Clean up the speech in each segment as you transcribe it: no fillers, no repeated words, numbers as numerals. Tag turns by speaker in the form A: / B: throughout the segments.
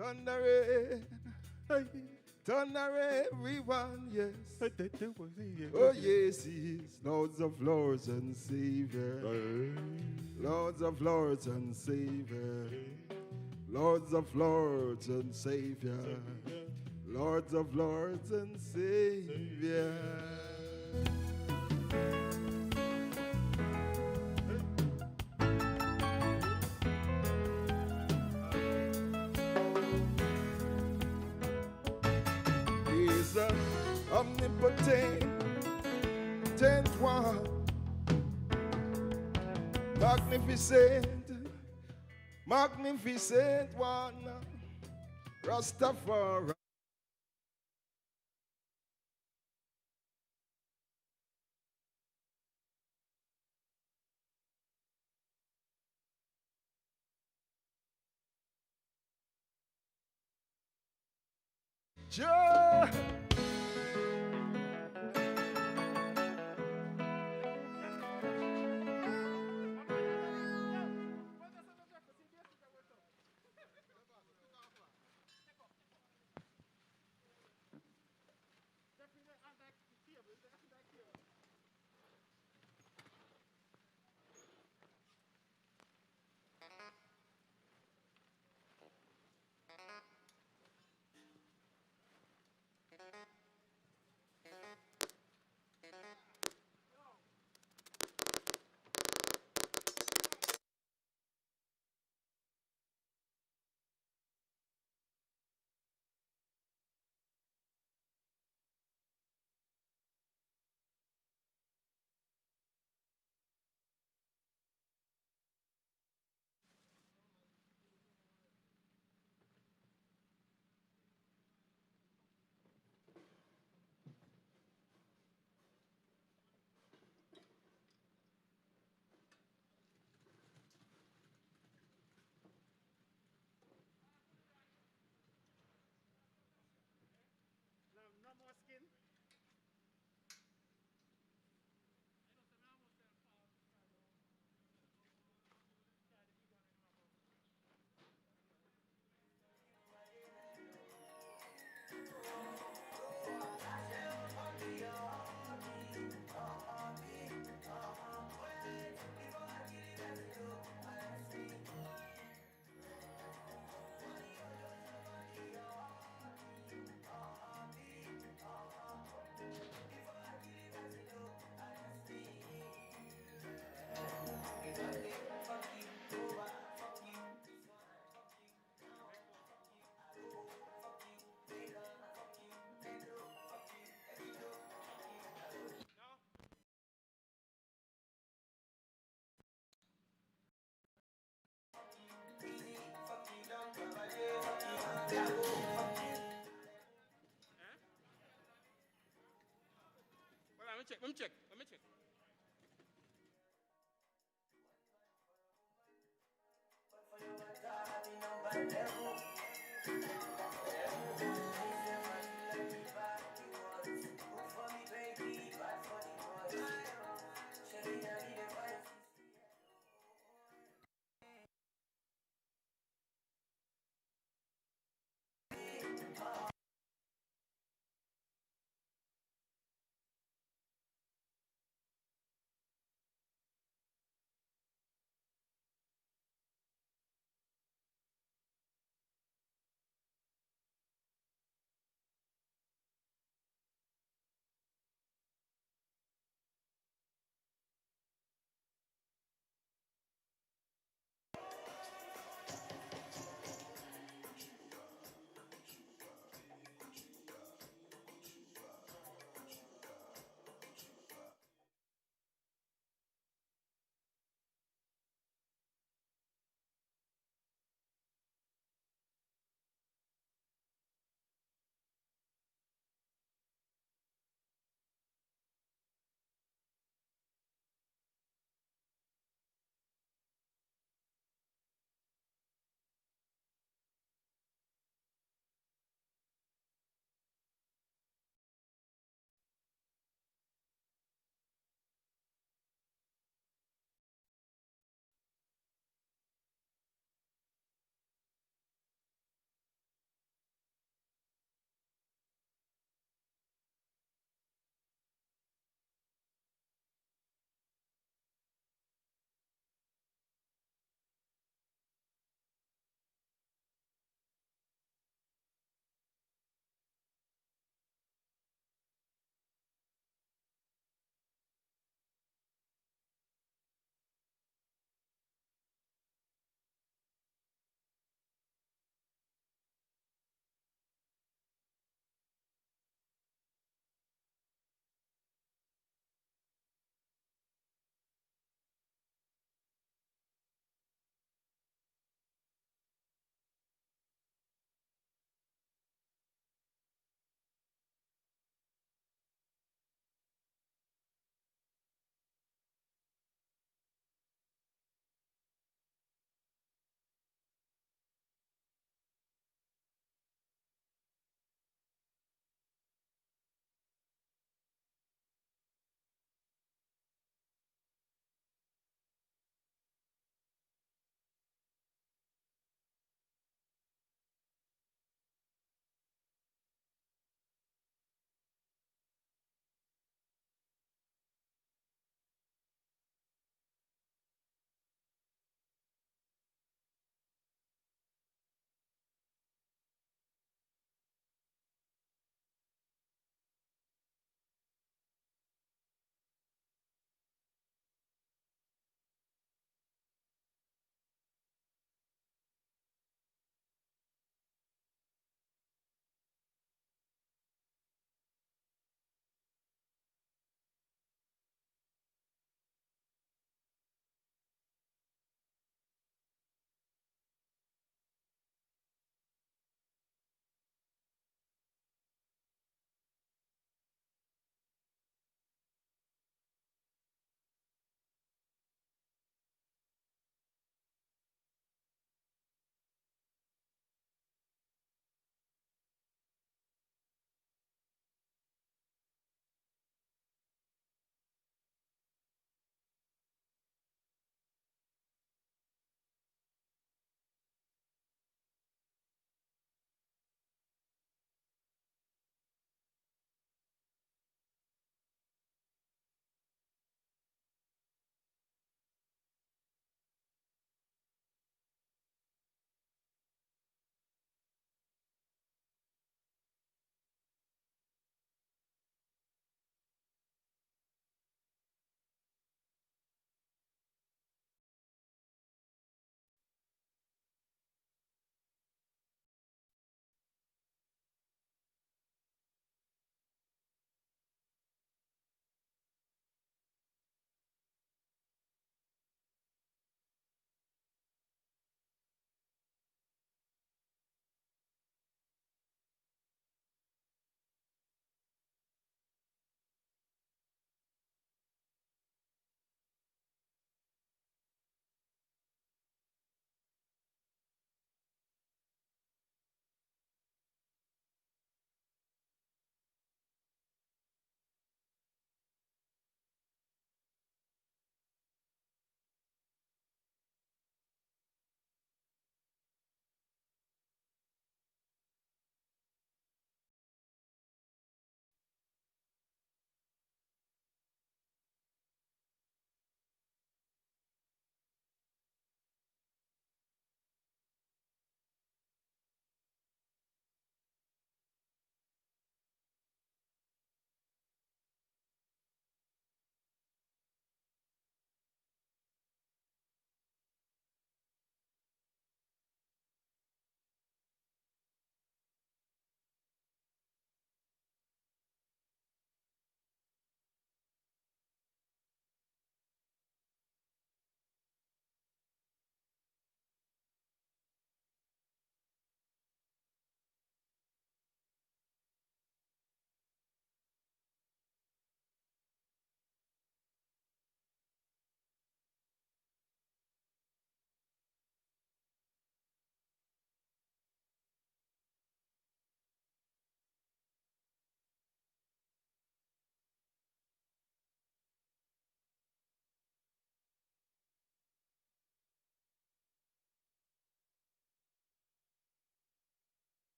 A: Thunder rain. Thunder everyone, yes. Oh yes, he is Lords of Lords and Savior. Lords of Lords and Savior. Lords of Lords and Savior. Lords of Lords and Savior. He's the omnipotent one, magnificent one, Rastafari. Joe.
B: Let me check.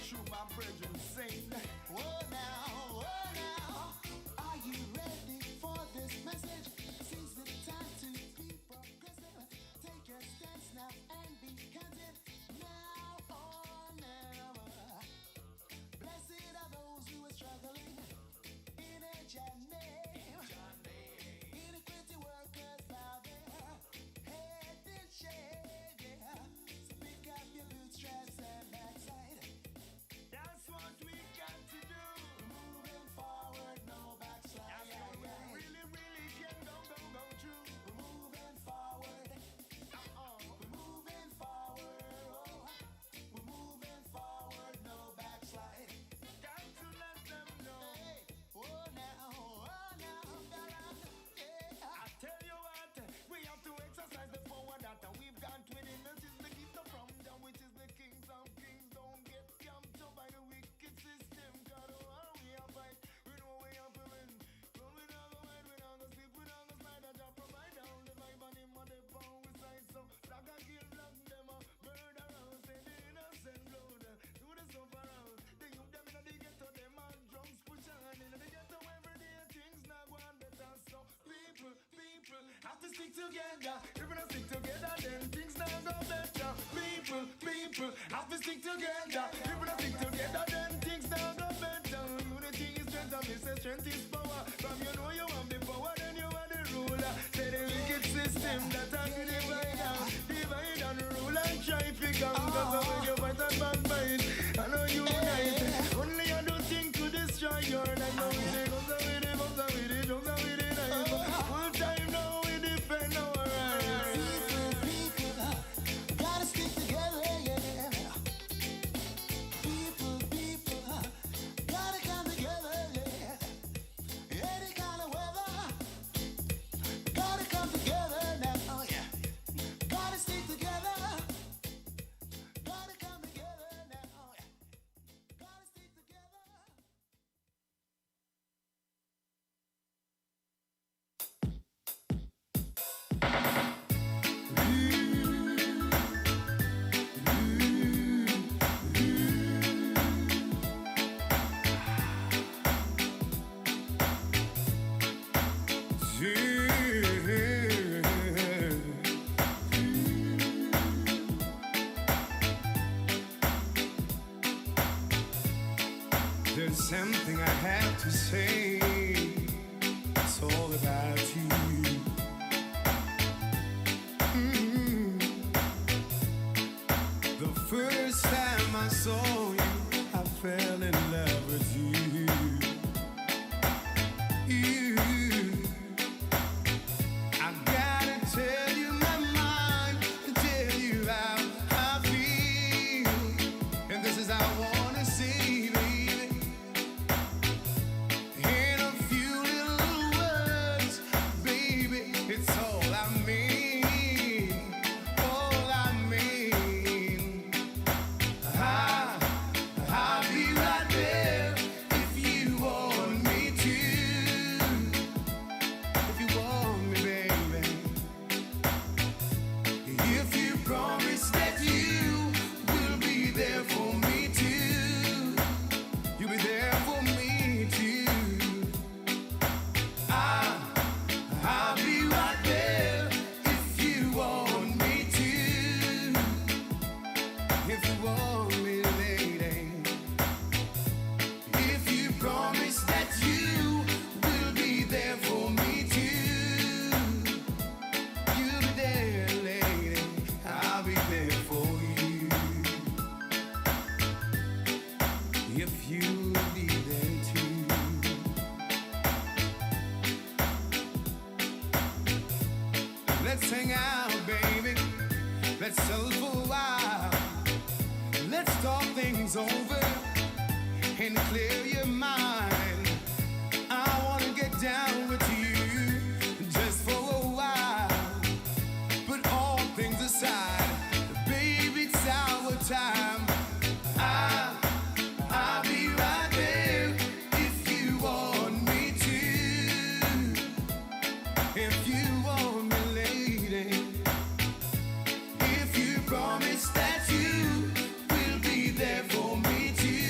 B: true, my brethren, sing. Oh now, are you ready for this message? Seize the time to be progressive. Take a stance now and be content. Now or never. Blessed are those who are struggling in a journey. Iniquity workers bow their head in shame. Yeah. So pick up your bootstraps and backside. That's what we got to do. Moving forward, no backslide. That's what we really can go through. We're moving forward. We're moving forward. Oh. We're moving forward, no backslide. Got to let them know. Hey. Oh now, yeah. I tell you what, we have to exercise the forward that we've got within us is the gift from down, which is the kings of kings. Don't get jumped up by the wicked system. God, oh, we are fight. We know we are feeling. Run without the light, without the sleep, without the slide. That job provide down the vibe and him on the pound we side. So, black and kill black, them a murder around. Say the innocent blood. Do the suffer around. The youth them in the ghetto, them and drums push on. In the ghetto every day, things not going better. So, people have to stick together. If we don't stick together, then things not go better. People have to stick together. If we don't stick together, then things not go better. Unity is strength, and me say strength is power. From you know you have the power, then you are the ruler. Say the wicked system that I can divide and rule and try to come. Cause when you fight and backbite, I know unite. Only I don't think to destroy your life. Now we say, goes with it, full time now we defend our rights. People, gotta stick together, yeah. People, gotta come together, yeah. Any kind of weather, gotta come together now, oh yeah. Gotta stick together, gotta come together now, oh yeah. Gotta stick together.
C: There's something I have to say. It's all about you. The first time I saw you, I fell in love with you. I gotta tell you my mind, tell you how I feel, and this is how I wanna see, baby. In a few little words, baby, it's all I mean, all I mean. I'll be right there if you want me to, if you want me, baby. If you promise that you will be there for me too, you'll be there for me too. I'll be right there if you want me to, if you want me, lady. If you promise that you will be there for me too, you'll be there, lady. I'll be there for you. If you'll be there too. Let's hang out, baby. Let's chill for a while. Let's talk things over and clear your mind. I wanna get down with you just for a while. Put all things aside, baby, it's our time. I'll be right there if you want me to, if you want me, lady. If you promise that you will be there for me too.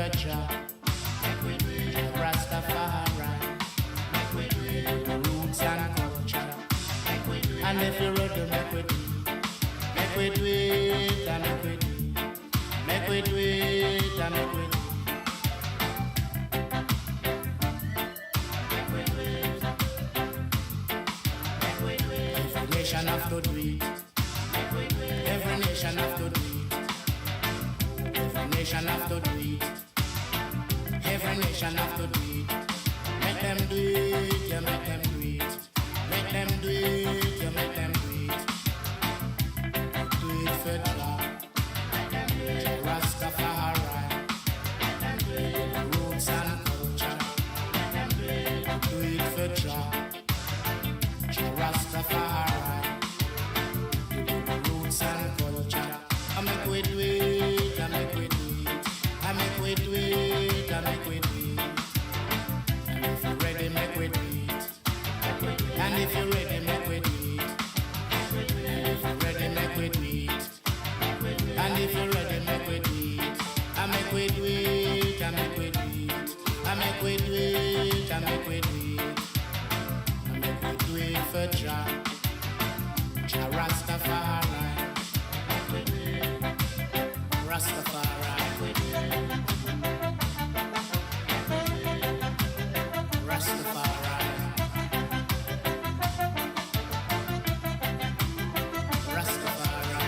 C: for Jah. Rastafari. The roots and culture. And if you're ready, make we do it. Make we do it, and make we do it. Make we do it, and make we do it. Every nation have to do it. Every nation have to do it. Every nation have to do it. Every nation have to do it. Make them do it, yeah, make them do it. Make them do it, yeah, make them do it. Do it for Jah. Rastafari. The roots and culture. Do it for Jah. Rastafari. The roots and culture. I make we do it, I make we do it. I make we do it, I make we do it. And if you're ready, make we do it. And if you're ready, make we do it. And if you're ready, make we do it. And if you're ready, make we do it. I make we do it, I make we do it. I make we do it, I make we do it. I make we do it for Jah. Jah Rastafari. Rastafari. Rastafari. Rastafari.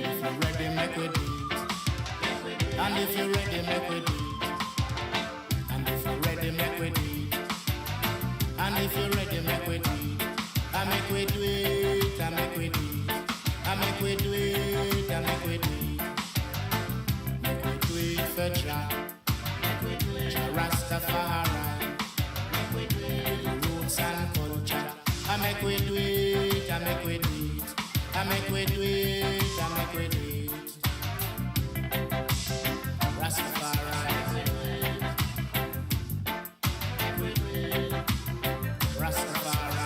C: If you're ready, make we do it. And if you're ready, make we do it. And if you're ready, make we do it. And if you're ready, make we do it. I make we do it, I make we do it. I make we do it, I make we do it. Make we do it for Jah. Jah Rastafari. The roots and culture. I make we do it, I make we do it. I make we do it, I make we do it. Rastafari. Rastafari.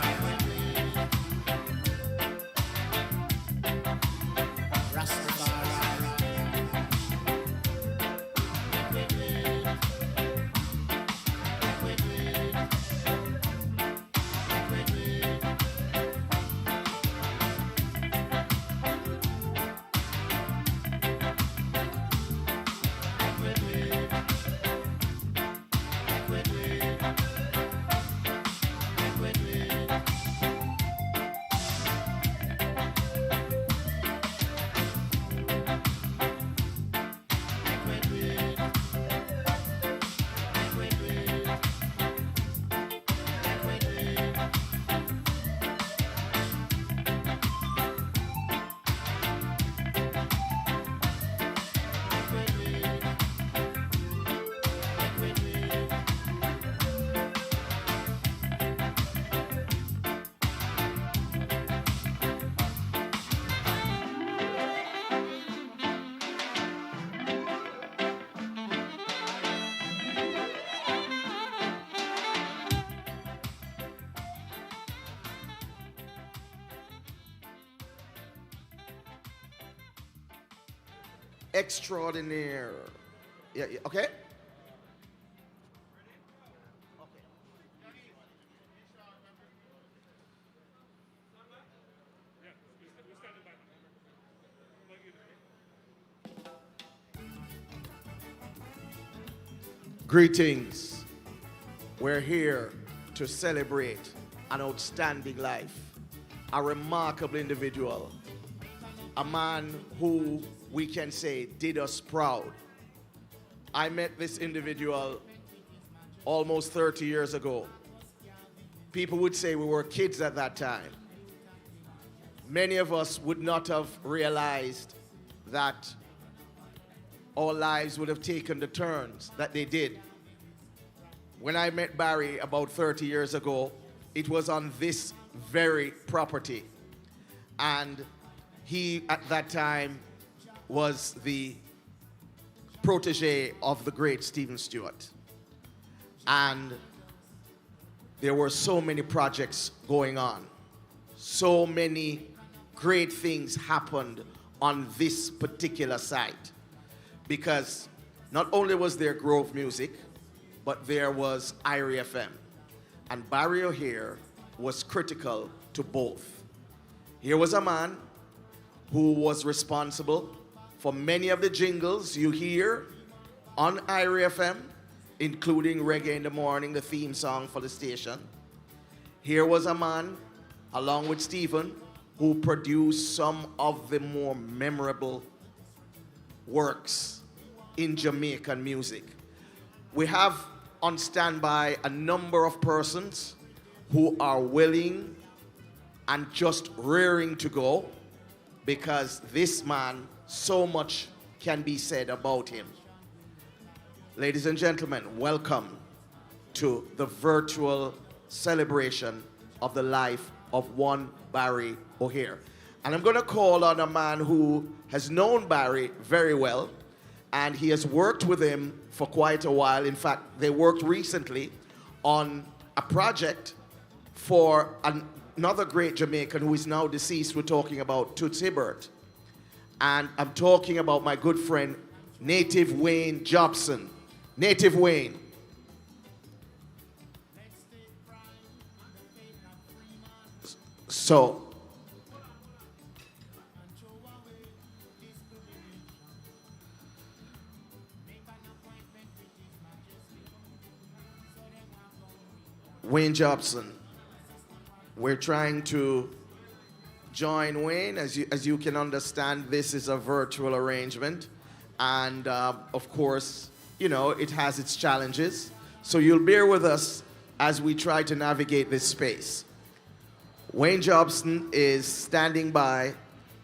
D: Extraordinaire. Yeah, okay? Greetings. We're here to celebrate an outstanding life, a remarkable individual, a man who we can say did us proud. I met this individual almost 30 years ago. People would say we were kids at that time. Many of us would not have realized that our lives would have taken the turns that they did. When I met Barry about 30 years ago, it was on this very property. And he, at that time, was the protege of the great Stephen Stewart. And there were so many projects going on. So many great things happened on this particular site, because not only was there Grove Music, but there was Irie FM. And Barry O'Hare was critical to both. Here was a man who was responsible for many of the jingles you hear on Irie FM, including Reggae in the Morning, the theme song for the station. Here was a man, along with Stephen, who produced some of the more memorable works in Jamaican music. We have on standby a number of persons who are willing and just rearing to go, because this man, so much can be said about him. Ladies and gentlemen, welcome to the virtual celebration of the life of one Barry O'Hare. And I'm going to call on a man who has known Barry very well, and he has worked with him for quite a while. In fact, they worked recently on a project for another great Jamaican who is now deceased. We're talking about Toots Hibbert. And I'm talking about my good friend, Native Wayne Jobson. Native Wayne. So, Wayne Jobson. We're trying to join Wayne. As you can understand, this is a virtual arrangement. And of course, you know, it has its challenges. So you'll bear with us as we try to navigate this space. Wayne Jobson is standing by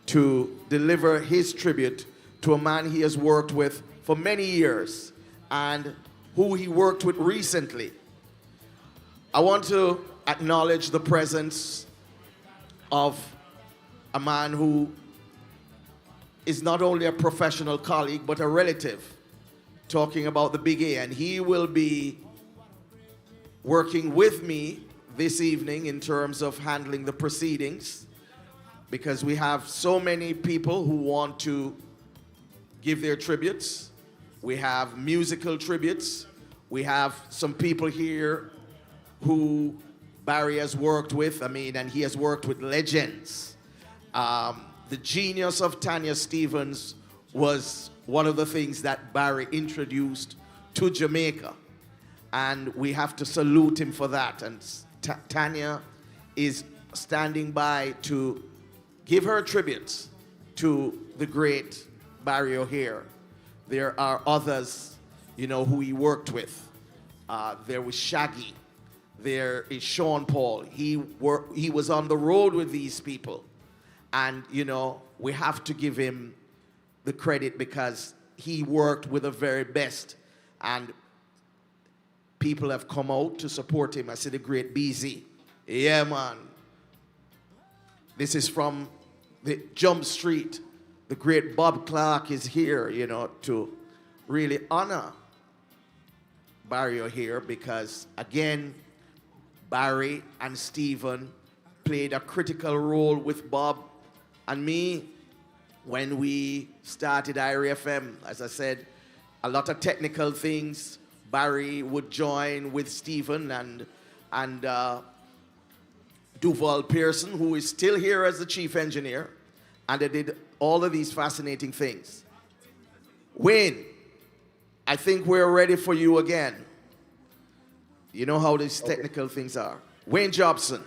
D: to deliver his tribute to a man he has worked with for many years and who he worked with recently. I want to acknowledge the presence of a man who is not only a professional colleague, but a relative, talking about the Big A. And he will be working with me this evening in terms of handling the proceedings, because we have so many people who want to give their tributes. We have musical tributes. We have some people here who Barry has worked with, and he has worked with legends. The genius of Tanya Stephens was one of the things that Barry introduced to Jamaica, and we have to salute him for that. And Tanya is standing by to give her tributes to the great Barry O'Hare. There are others, who he worked with. There was Shaggy. There is Sean Paul. He was on the road with these people. And, we have to give him the credit because he worked with the very best. And people have come out to support him. I see the great BZ. Yeah, man. This is from the Jump Street. The great Bob Clark is here, to really honor Barry O'Hare, because, again, Barry and Stephen played a critical role with Bob and me when we started Irie FM. As I said, a lot of technical things. Barry would join with Stephen and Duval Pearson, who is still here as the chief engineer, and they did all of these fascinating things. Wayne, I think we're ready for you again. You know how these technical things are. Wayne Jobson.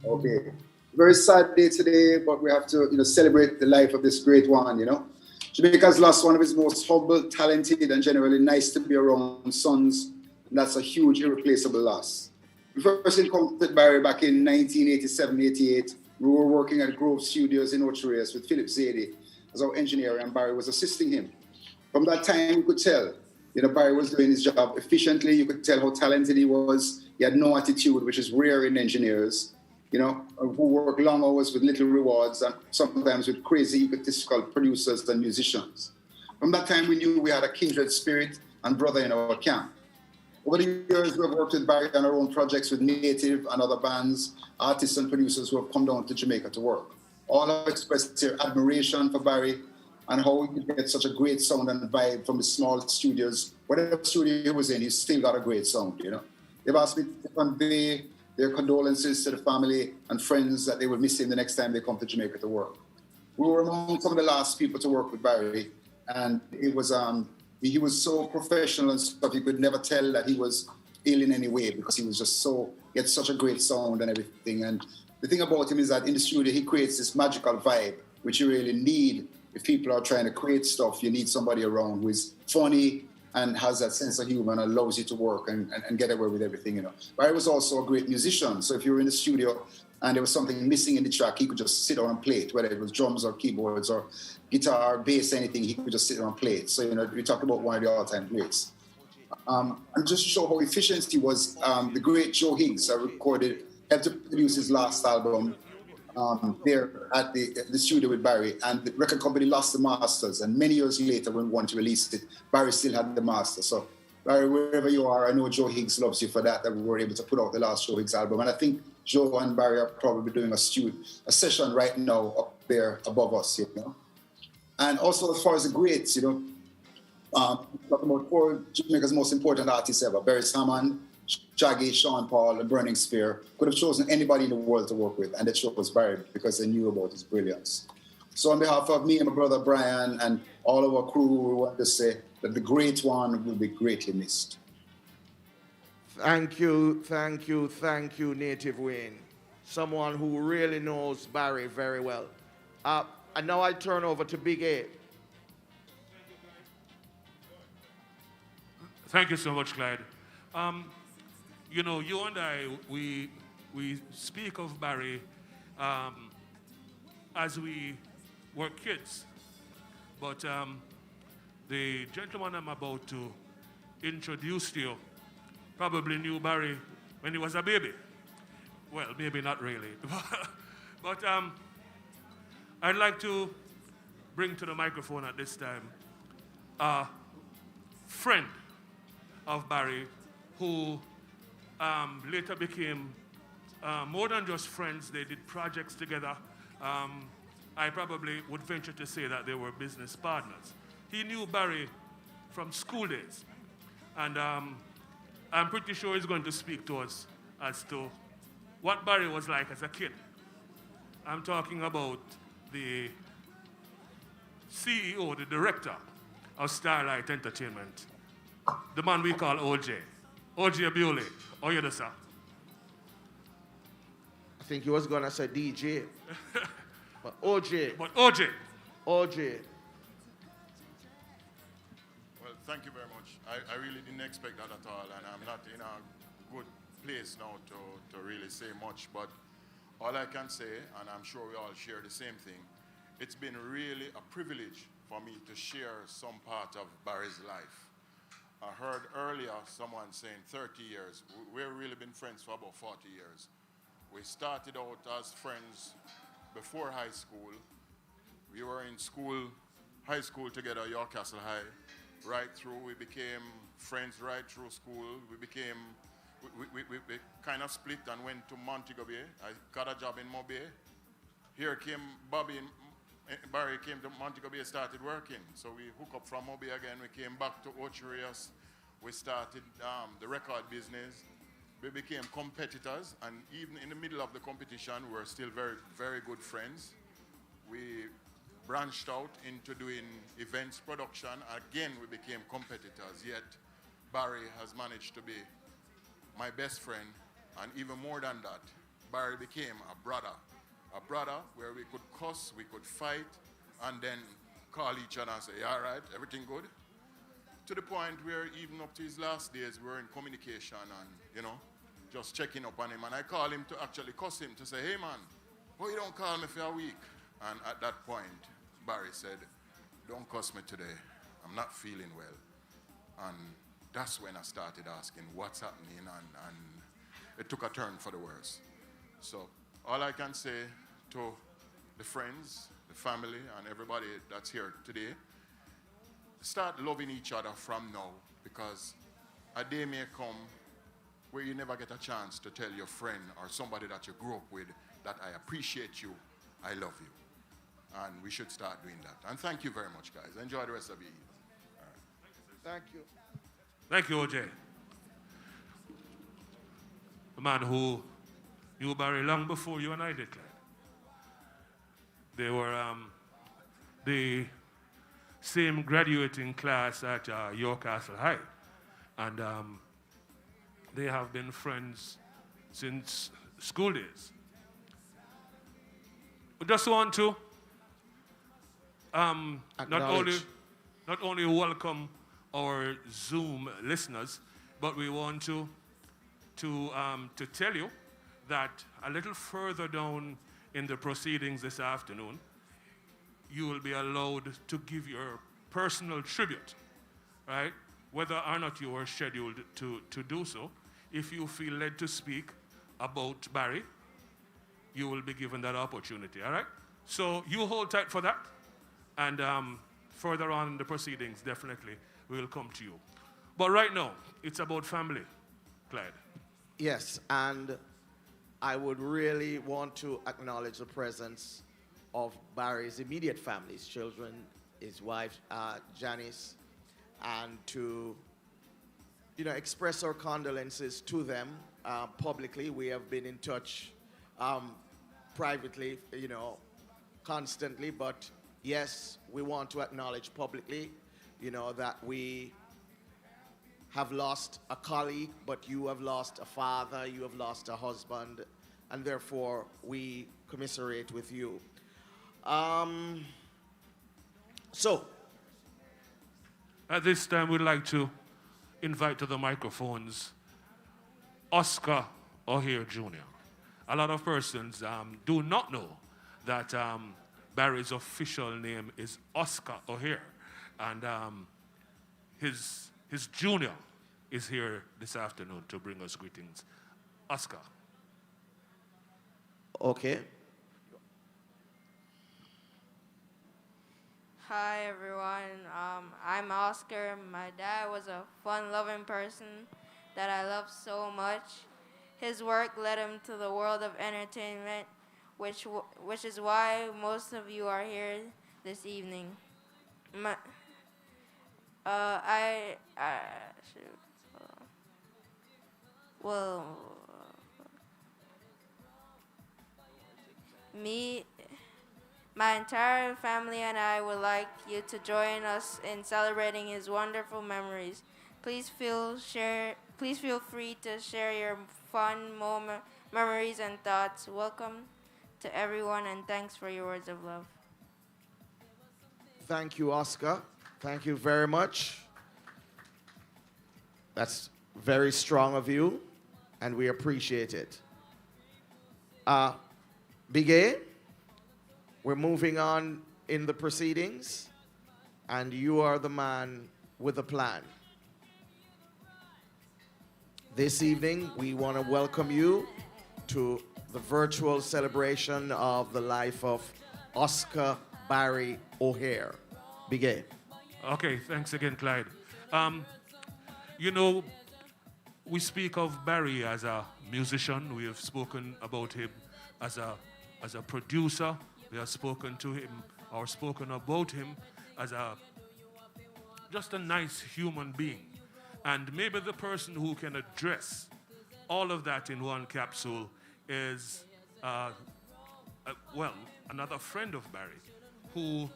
E: Okay. Very sad day today, but we have to, celebrate the life of this great one, Jamaica's lost one of its most humble, talented, and generally nice to be around sons. And that's a huge, irreplaceable loss. We first encountered Barry back in 1987-88. We were working at Grove Studios in Ocho with Philip Zadie as our engineer, and Barry was assisting him. From that time, you could tell, Barry was doing his job efficiently. You could tell how talented he was. He had no attitude, which is rare in engineers, who work long hours with little rewards and sometimes with crazy egotistical producers and musicians. From that time, we knew we had a kindred spirit and brother in our camp. Over the years, we've worked with Barry on our own projects with Native and other bands, artists and producers who have come down to Jamaica to work. all have expressed their admiration for Barry and how he get such a great sound and vibe from the small studios. Whatever studio he was in, he still got a great sound, you know. They've asked me to convey their condolences to the family and friends that they will miss him the next time they come to Jamaica to work. We were among some of the last people to work with Barry, and it was he was so professional and stuff. You could never tell that he was ill in any way because he was just so, he had such a great sound and everything. And the thing about him is that in the studio, he creates this magical vibe, which you really need. If people are trying to create stuff, you need somebody around who is funny and has that sense of humor and allows you to work and get away with everything, you know. Barry was also a great musician. So if you were in the studio and there was something missing in the track, he could just sit down and play it, whether it was drums or keyboards or guitar, bass, anything, he could just sit down and play it. So, you know, we talk about one of the all-time greats. And just to show how efficient he was, the great Joe Higgs helped to produce his last album there at the studio with Barry. And the record company lost the masters. And many years later, when we wanted to release it, Barry still had the master. So, Barry, wherever you are, I know Joe Higgs loves you for that we were able to put out the last Joe Higgs album. And I think Joe and Barry are probably doing a session right now up there above us, you know. And also, as far as the greats, you know, talking about four of Jamaica's most important artists ever, Barry Hammond, Shaggy, Sean Paul, and Burning Spear, could have chosen anybody in the world to work with, and they chose Barry because they knew about his brilliance. So on behalf of me and my brother Brian and all of our crew, we want to say that the great one will be greatly missed.
D: Thank you, Native Wayne. Someone who really knows Barry very well. And now I turn over to Big A.
F: Thank you so much, Clyde. You know, you and I, we speak of Barry as we were kids. But the gentleman I'm about to introduce to you probably knew Barry when he was a baby. Well, maybe not really. But I'd like to bring to the microphone at this time a friend of Barry who later became more than just friends. They did projects together. I probably would venture to say that they were business partners. He knew Barry from school days. And I'm pretty sure he's going to speak to us as to what Barry was like as a kid. I'm talking about the CEO, the director of Starlight Entertainment, the man we call OJ. OJ Abule. Oh, you sir?
D: I think he was going to say DJ. But OJ.
F: OJ.
G: Well, thank you very much. I really didn't expect that at all, and I'm not in a good place now to really say much, but all I can say, and I'm sure we all share the same thing, it's been really a privilege for me to share some part of Barry's life. I heard earlier someone saying 30 years. We've really been friends for about 40 years. We started out as friends before high school. We were in school, high school together, York Castle High, right through. We became friends right through school. We kind of split and went to Montego Bay. I got a job in Mobay. Here came Bobby and Barry came to Montego Bay, started working. So we hooked up from Mobay again. We came back to Ocherius. We started the record business. We became competitors, and even in the middle of the competition, we were still very, very good friends. We branched out into doing events production. Again, we became competitors, yet Barry has managed to be my best friend, and even more than that, Barry became a brother where we could cuss, we could fight, and then call each other and say, all right, everything good? To the point where even up to his last days, we were in communication and, you know, just checking up on him. And I called him to actually cuss him to say, hey man, why you don't call me for a week? And at that point, Barry said, don't cuss me today. I'm not feeling well. And that's when I started asking what's happening, and it took a turn for the worse. So all I can say to the friends, the family, and everybody that's here today, start loving each other from now, because a day may come where you never get a chance to tell your friend or somebody that you grew up with that I appreciate you I love you. And we should start doing that. And thank you very much, guys. Enjoy the rest of your evening.
D: Thank you.
F: Thank you, OJ. The man who knew Barry long before you and I did, Clyde. They were the same graduating class at York Castle High. And they have been friends since school days. We just want to not only welcome our Zoom listeners, but we want to tell you that a little further down in the proceedings this afternoon, you will be allowed to give your personal tribute, right? Whether or not you are scheduled to do so, if you feel led to speak about Barry, you will be given that opportunity, all right? So you hold tight for that, and further on in the proceedings, definitely, we will come to you. But right now, it's about family, Clyde.
D: Yes, and I would really want to acknowledge the presence of Barry's immediate family, his children, his wife, Janice, and to, express our condolences to them publicly. We have been in touch privately, constantly, but yes, we want to acknowledge publicly, that we have lost a colleague, but you have lost a father, you have lost a husband, and therefore we commiserate with you. So,
F: at this time, we'd like to invite to the microphones Oscar O'Hare Jr. A lot of persons do not know that Barry's official name is Oscar O'Hare, and his junior is here this afternoon to bring us greetings. Oscar.
D: okay.
H: Hi everyone, I'm Oscar. My dad was a fun-loving person that I love so much. His work led him to the world of entertainment, which is why most of you are here this evening. Shoot. Well, my entire family and I would like you to join us in celebrating his wonderful memories. Please feel free to share your fun memories and thoughts. Welcome to everyone, and thanks for your words of love.
D: Thank you, Oscar. Thank you very much. That's very strong of you, and we appreciate it. Big A, we're moving on in the proceedings, and you are the man with a plan. This evening, we want to welcome you to the virtual celebration of the life of Oscar Barry O'Hare. Big A.
F: Okay, thanks again, Clyde. We speak of Barry as a musician. We have spoken about him as a producer. We have spoken about him as just a nice human being. And maybe the person who can address all of that in one capsule is, another friend of Barry, who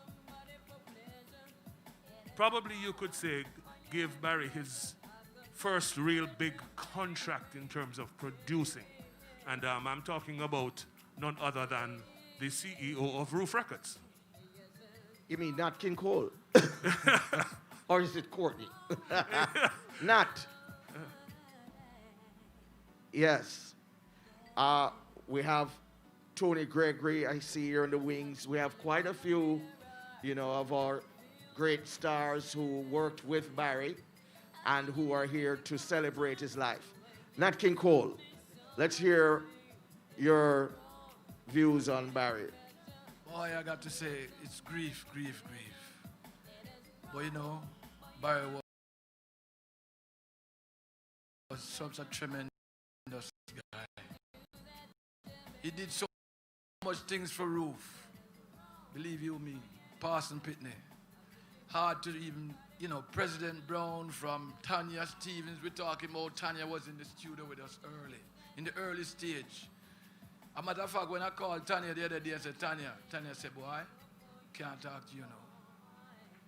F: probably you could say gave Barry his first real big contract in terms of producing. And I'm talking about none other than the CEO of Roof Records.
D: You mean Nat King Cole? Or is it Courtney? Nat. Yes. We have Tony Gregory, I see here in the wings. We have quite a few, of our great stars who worked with Barry and who are here to celebrate his life. Nat King Cole, let's hear your views on Barry.
I: Boy, I got to say, it's grief. But Barry was such a tremendous guy. He did so Much things for Roof. Believe you me, Parson Pitney. Hard to even, President Brown from Tanya Stevens. We're talking about Tanya was in the studio with us in the early stage. A matter of fact, when I called Tanya the other day, I said, Tanya said, boy, can't talk to you now.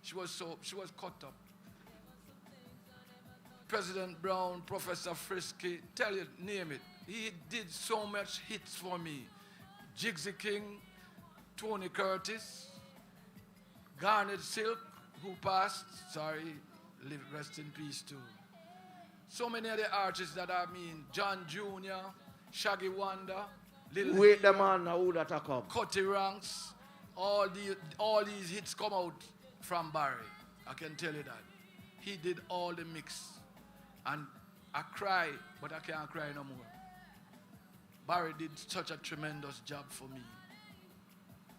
I: She was cut up. President Brown, Professor Frisky, tell you, name it. He did so much hits for me. Jigsy King, Tony Curtis, Garnet Silk, who passed, rest in peace too. So many of the artists that John Jr., Shaggy Wonder, Little
D: Wait the man, who that come?
I: Cutty Ranks, all these hits come out from Barry. I can tell you that. He did all the mix. And I cry, but I can't cry no more. Barry did such a tremendous job for me.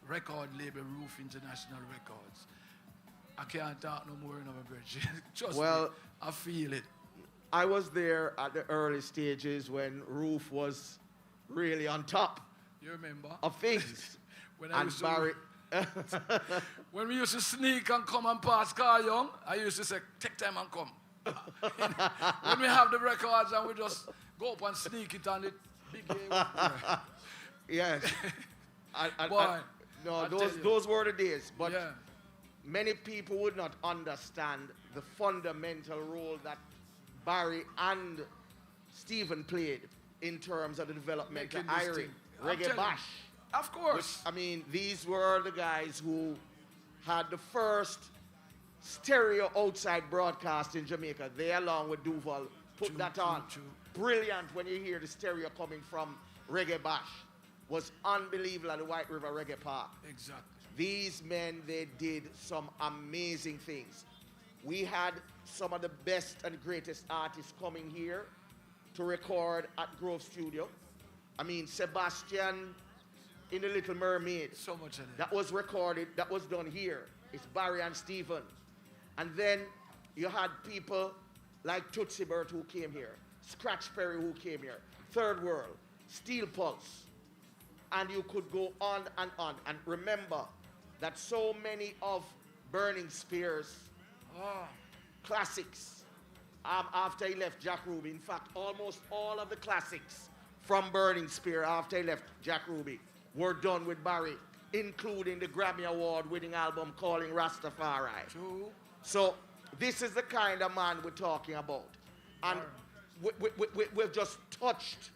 I: Record label Roof International Records. I can't talk no more, my bridge. Trust me, I feel it.
D: I was there at the early stages when Roof was really on top.
I: You remember?
D: Of things.
I: When we used to sneak and come and pass Carl Young, I used to say, take time and come. When we have the records and we just go up and sneak it on it. Big game.
D: Yes.
I: Boy,
D: those were the days. But many people would not understand the fundamental role that Barry and Stephen played in terms of the development of Irie, Reggae Bash.
I: Of course.
D: These were the guys who had the first stereo outside broadcast in Jamaica. They, along with Duval, put that on. Brilliant when you hear the stereo coming from Reggae Bash. Was unbelievable at the White River Reggae Park.
I: Exactly.
D: These men, they did some amazing things. We had some of the best and greatest artists coming here to record at Grove Studio. Sebastian in The Little Mermaid.
I: So much of it.
D: That was recorded, that was done here. It's Barry and Stephen. And then you had people like Tootsie Bird who came here, Scratch Perry who came here, Third World, Steel Pulse. And you could go on and on. And remember that so many of Burning Spear's classics, after he left Jack Ruby, in fact, almost all of the classics from Burning Spear after he left Jack Ruby were done with Barry, including the Grammy Award winning album Calling Rastafari.
I: True.
D: So this is the kind of man we're talking about. And we've just touched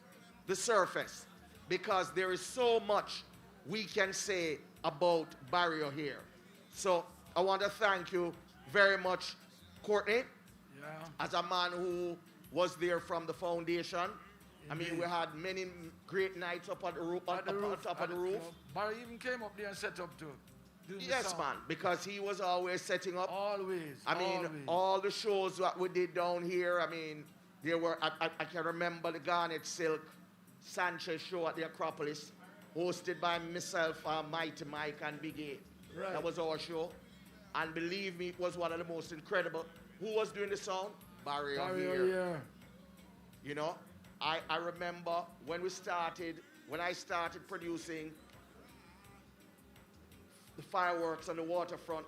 D: the surface because there is so much we can say about Barry O'Hare. So I want to thank you very much, Courtney, as a man who was there from the foundation.
I: Indeed.
D: We had many great nights up on the roof, on top of the roof.
I: Barry even came up there and set up too.
D: Yes, man, because he was always setting up.
I: Always.
D: All the shows that we did down here, there were, I can remember the Garnet Silk Sanchez show at the Acropolis, hosted by myself, Mighty Mike, and Big A.
I: Right.
D: That was our show. And believe me, it was one of the most incredible. Who was doing the sound? Barry O'Hare. I remember when I started producing the fireworks on the waterfront,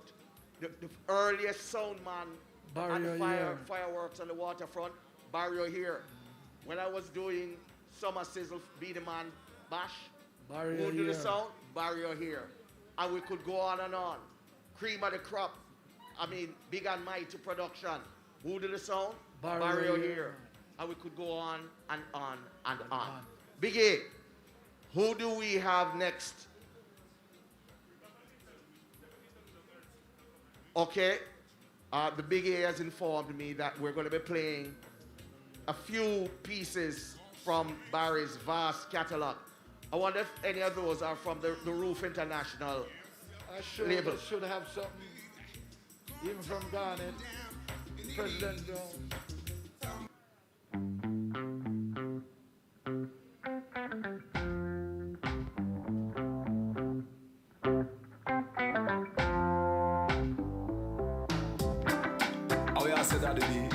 D: the earliest sound man on the fireworks on the waterfront, Barry O'Hare. When I was doing Summer Sizzle, Be the Man Bash, who did the sound? Barry O'Hare. And we could go on and on. Cream of the Crop, Big and Mighty Production. Who did the sound? Barry O'Hare. And we could go on and on and on. Big A, who do we have next? Okay, the Big A has informed me that we're going to be playing a few pieces from Barry's vast catalog. I wonder if any of those are from the Roof International label.
I: I should have something, even from Garnet, President Brown.
J: Said that the day.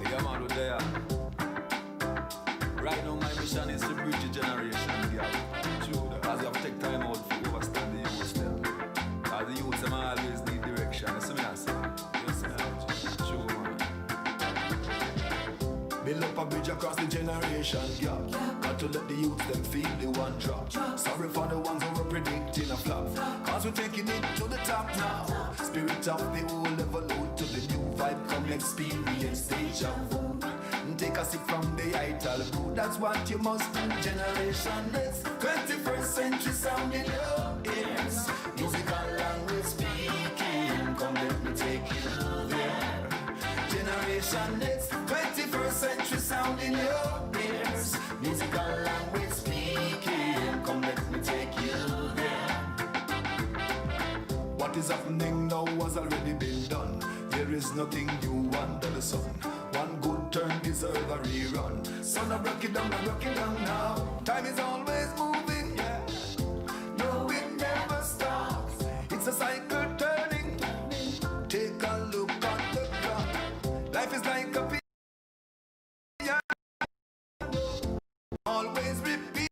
J: Hey, man, we're there. Right now, my mission is to bridge the generation gap. True.
C: Build up a bridge across the generation gap. Got to let the youth them feel the one drop. Sorry for the ones who were predicting a flop. Cause we're taking it to the top now. Spirit of the whole level out to the new vibe. Come experience deja vu. Take a sip from the ital brew. That's what you must do. Generation X, 21st century sound in your ears. Musical language speaking. Come let me take you there. Generation X, 21st century sound in your ears. Musical language speaking. Come let me take you there. What is happening now has already been done. There is nothing new under the sun. One good turn deserve a rerun. So now rock it down now. Time is always moving, yeah. No, it never stops. It's a cycle turning. Take a look at the clock. Life is like a piano. Always repeat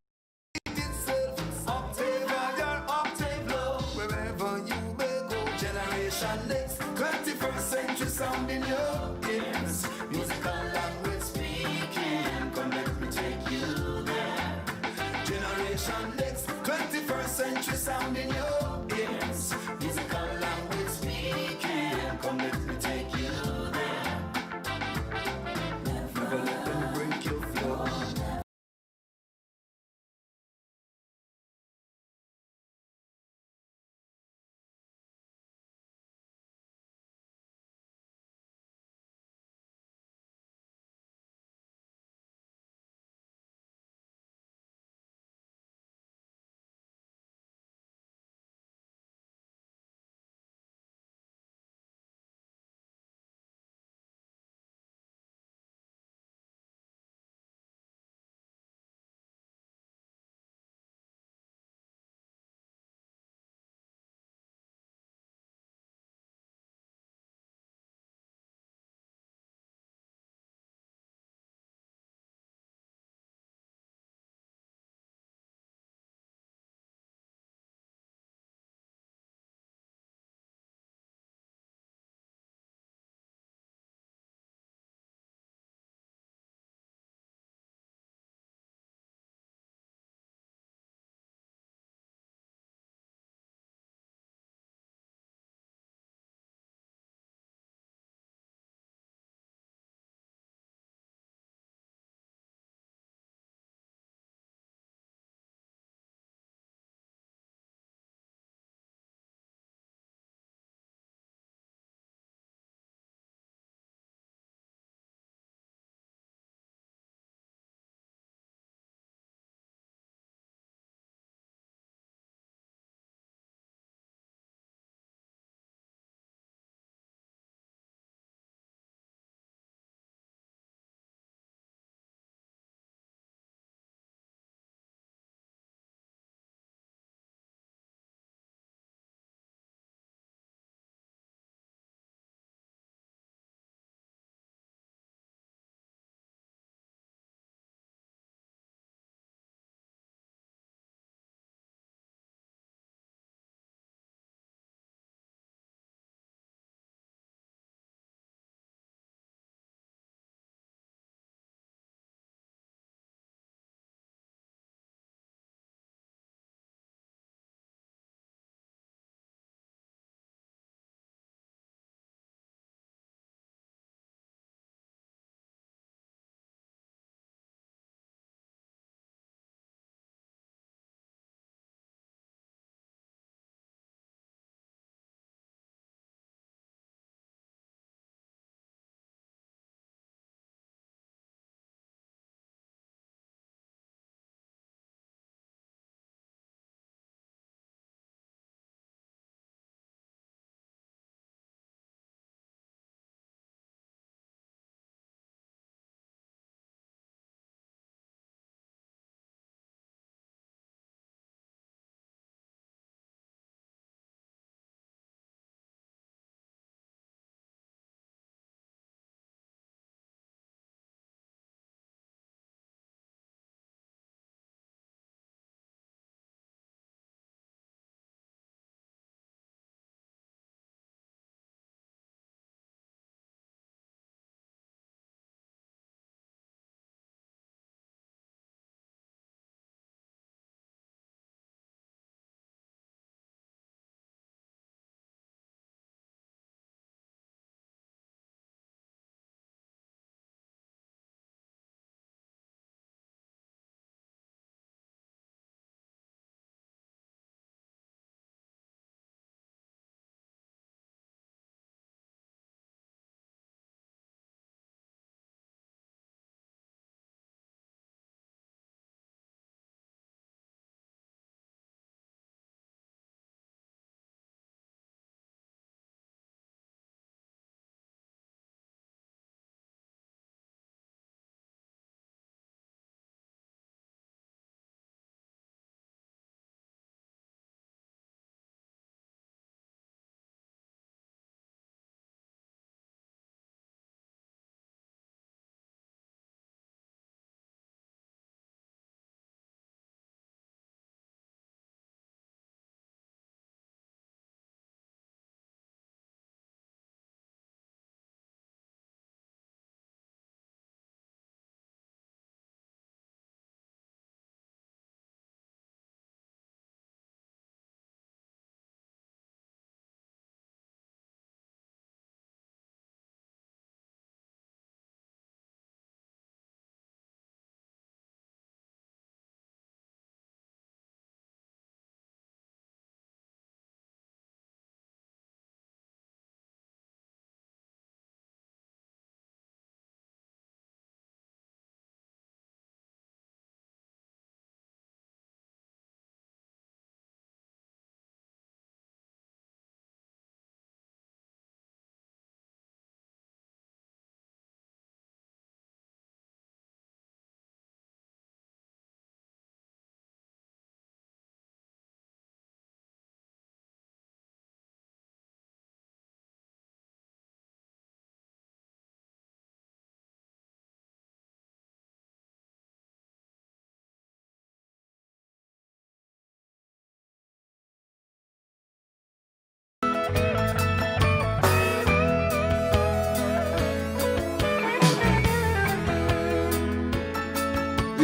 C: itself. Octave higher, octave low. Wherever you may go. Generation X, 21st century sound in your ears. Musical language speaking. Come let me take you there. Generation X, 21st century sound in your ears. Musical language speaking. Come let me take you there. Never let them break your flow.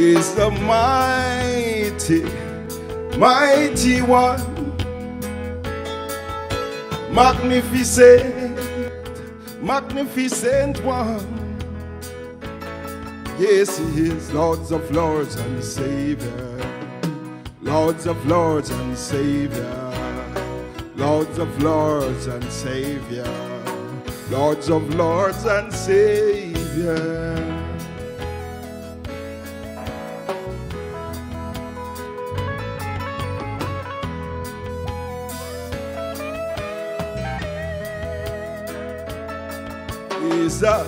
A: is the mighty, mighty one, magnificent, magnificent one. Yes, he is Lords of Lords and Savior, Lords of Lords and Savior, Lords of Lords and Savior, Lords of Lords and Savior. He's a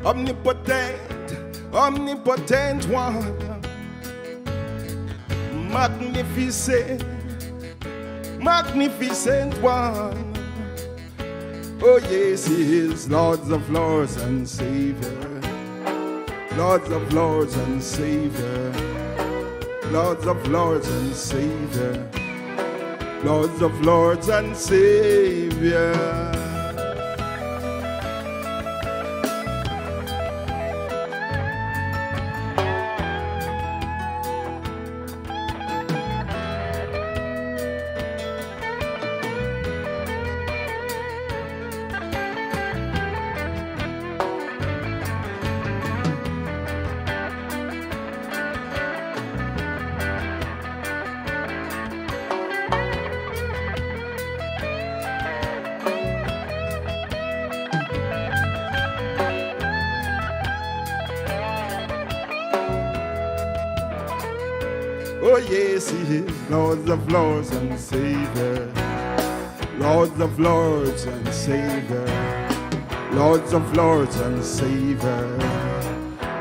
A: omnipotent, omnipotent one, magnificent, magnificent one. Oh yes, he is Lords of Lords and Savior, Lords of Lords and Savior, Lords of Lords and Savior, Lords of Lords and Savior. Oh yes, he is Lords of Lords and Savior, Lords of Lords and Savior, Lords of Lords and Savior,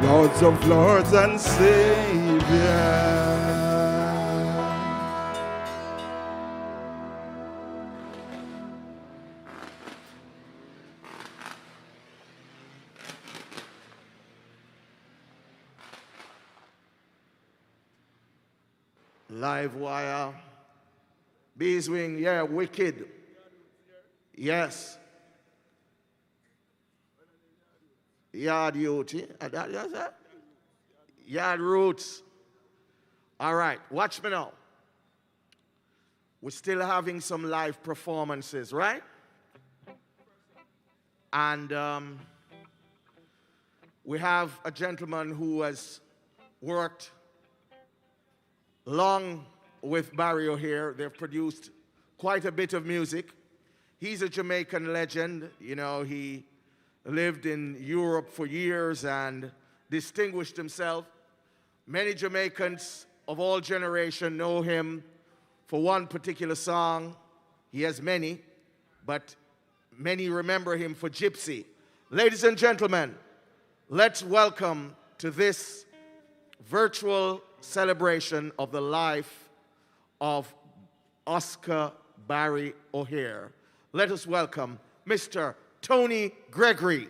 A: Lords of Lords and Savior.
D: Live wire. Beeswing, yeah, wicked. Yes. Yard youth, Yard roots. All right, watch me now. We're still having some live performances, right? And we have a gentleman who has worked long with Barry O'Hare. They've produced quite a bit of music. He's a Jamaican legend. You know, he lived in Europe for years and distinguished himself. Many Jamaicans of all generations know him for one particular song. He has many, but many remember him for Gypsy. Ladies and gentlemen, let's welcome to this virtual celebration of the life of Oscar Barry O'Hare. Let us welcome Mr. Tony Gregory.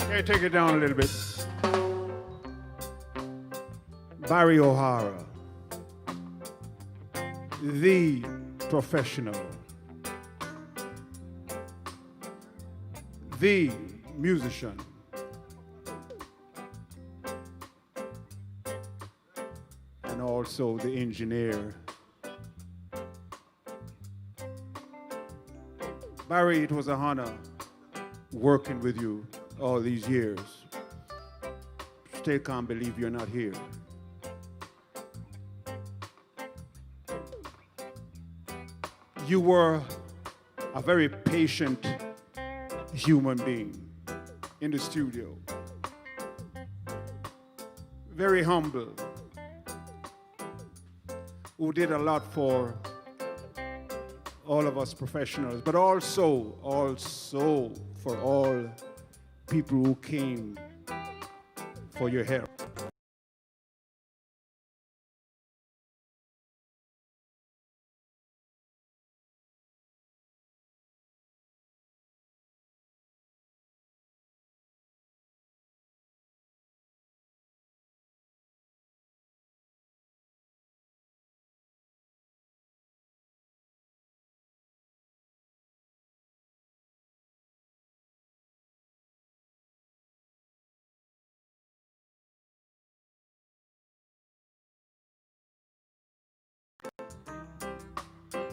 K: Okay, take it down a little bit. Barry O'Hara, the professional, the musician, and also the engineer. Barry, it was an honor working with you all these years. Still can't believe you're not here. You were a very patient human being in the studio. Very humble. Who did a lot for all of us professionals, but also for all people who came for your help.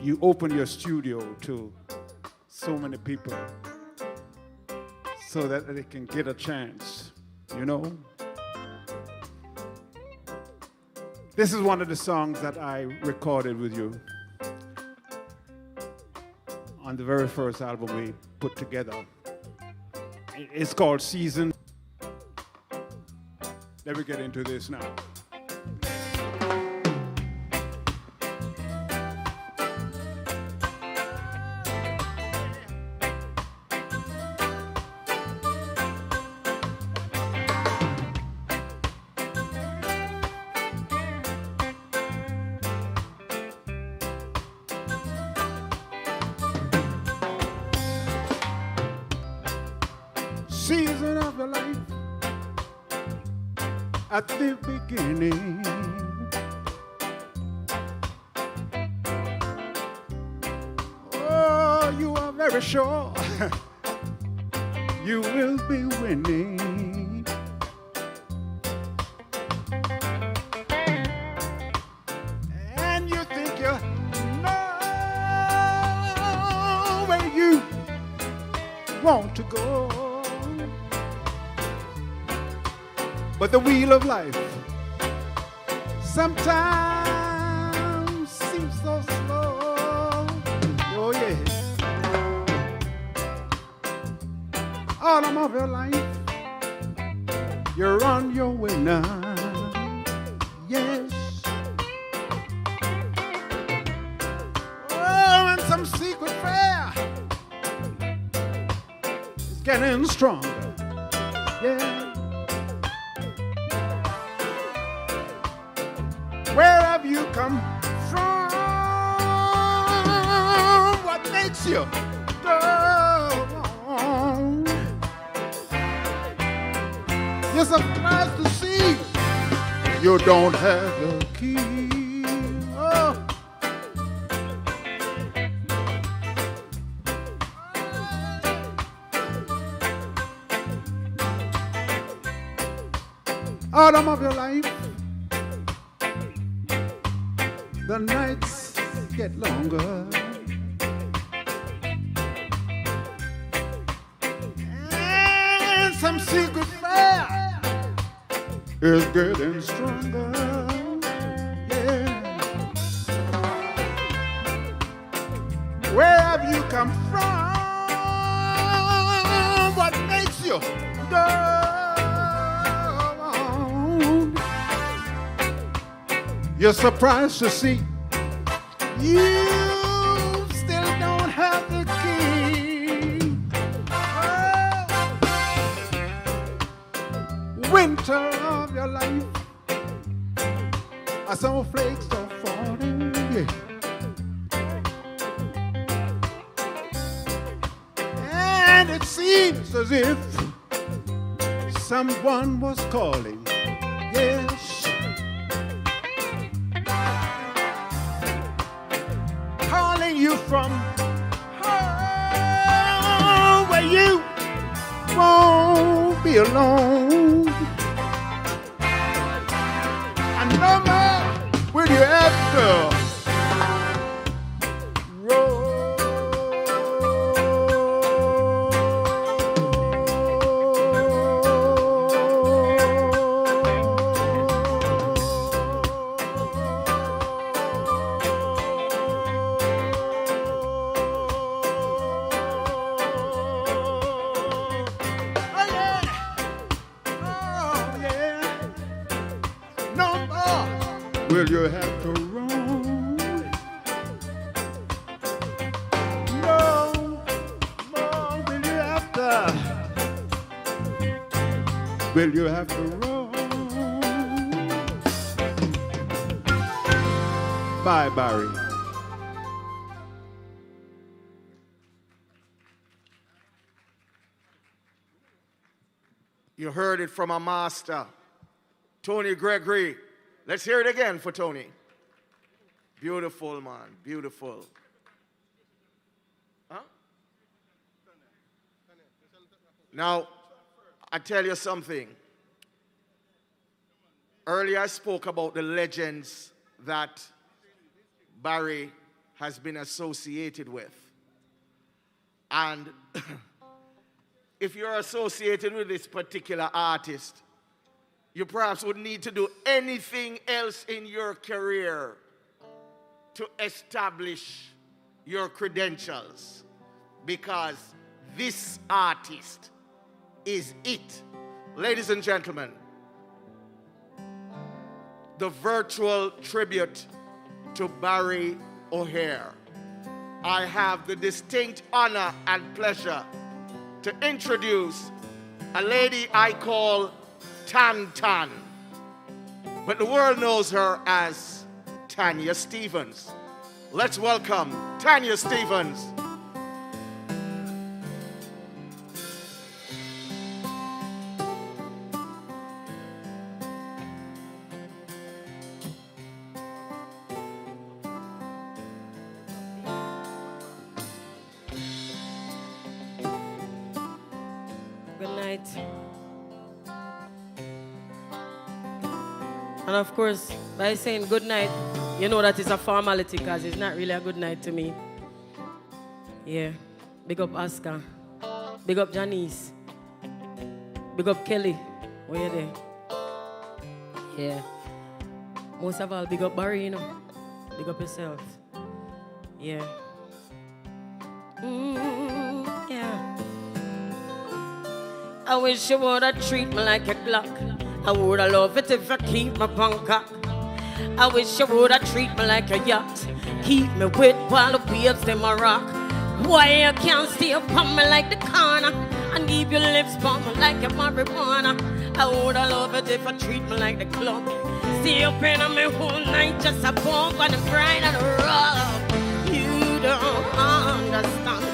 K: you open your studio to so many people so that they can get a chance, you know? This is one of the songs that I recorded with you on the very first album we put together. It's called Season. Let me get into this now. Season of your life at the beginning. Oh, you are very sure you will be winning. And you think you know where you want to go. But the wheel of life sometimes seems so slow. Oh yeah. Autumn of your life, you're on your way now. Yes. Oh, and some secret prayer is getting stronger. Yeah. Where have you come from? What makes you go on? You're surprised to see you don't have the key. Oh. Autumn of your life, the nights get longer, and some secret fire is getting stronger. Yeah. Where have you come from? What makes you go on? You're surprised to see you still don't have the key. Oh. Winter of your life, I saw flakes are falling. Yeah. And it seems as if someone was calling. Yes. Calling you from home where you won't be alone. And no more will you have to will you have to roam? No more will you have to. Will you have to roam? Bye, Barry.
D: You heard it from a master, Tony Gregory. Let's hear it again for Tony. Beautiful, man, beautiful. Huh? Now, I tell you something. Earlier I spoke about the legends that Barry has been associated with. And if you're associated with this particular artist, you perhaps would need to do anything else in your career to establish your credentials, because this artist is it. Ladies and gentlemen, the virtual tribute to Barry O'Hare. I have the distinct honor and pleasure to introduce a lady I call Tan Tan, but the world knows her as Tanya Stevens. Let's welcome Tanya Stevens.
L: Good night. And of course, by saying good night, you know that it's a formality because it's not really a good night to me. Yeah. Big up Oscar. Big up Janice. Big up Kelly. Where you there? Yeah. Most of all, big up Barry, you know. Big up yourself. Yeah. Yeah. I wish you woulda treat me like a clock. I woulda love it if you keep me Bangkok. I wish you woulda treat me like a yacht. Keep me wet while the waves them a rock. Why you can't stay upon me like the corner and give your lips upon me like a marijuana? I woulda love it if you treat me like the club. Stay up in me whole night just a bump and a bride and a rub. You don't understand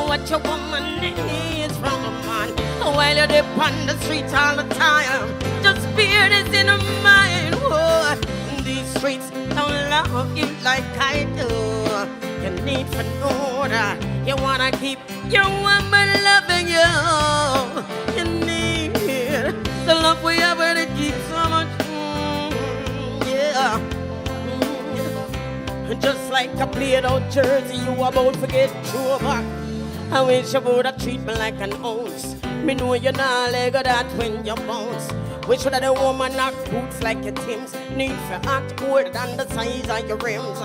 L: what your woman needs from a man. While you're there on the street all the time, just bear this in mind. Oh, these streets don't love you like I do. You need to know that you wanna keep your woman loving you. You need the love we have when it keeps so much. Yeah. Just like a played out jersey, you about to get through back. I wish you woulda treat me like an ounce. Me know you're not like that when you bounce. Wish that the woman knock boots like your Timbs. Need for act colder than the size of your rims.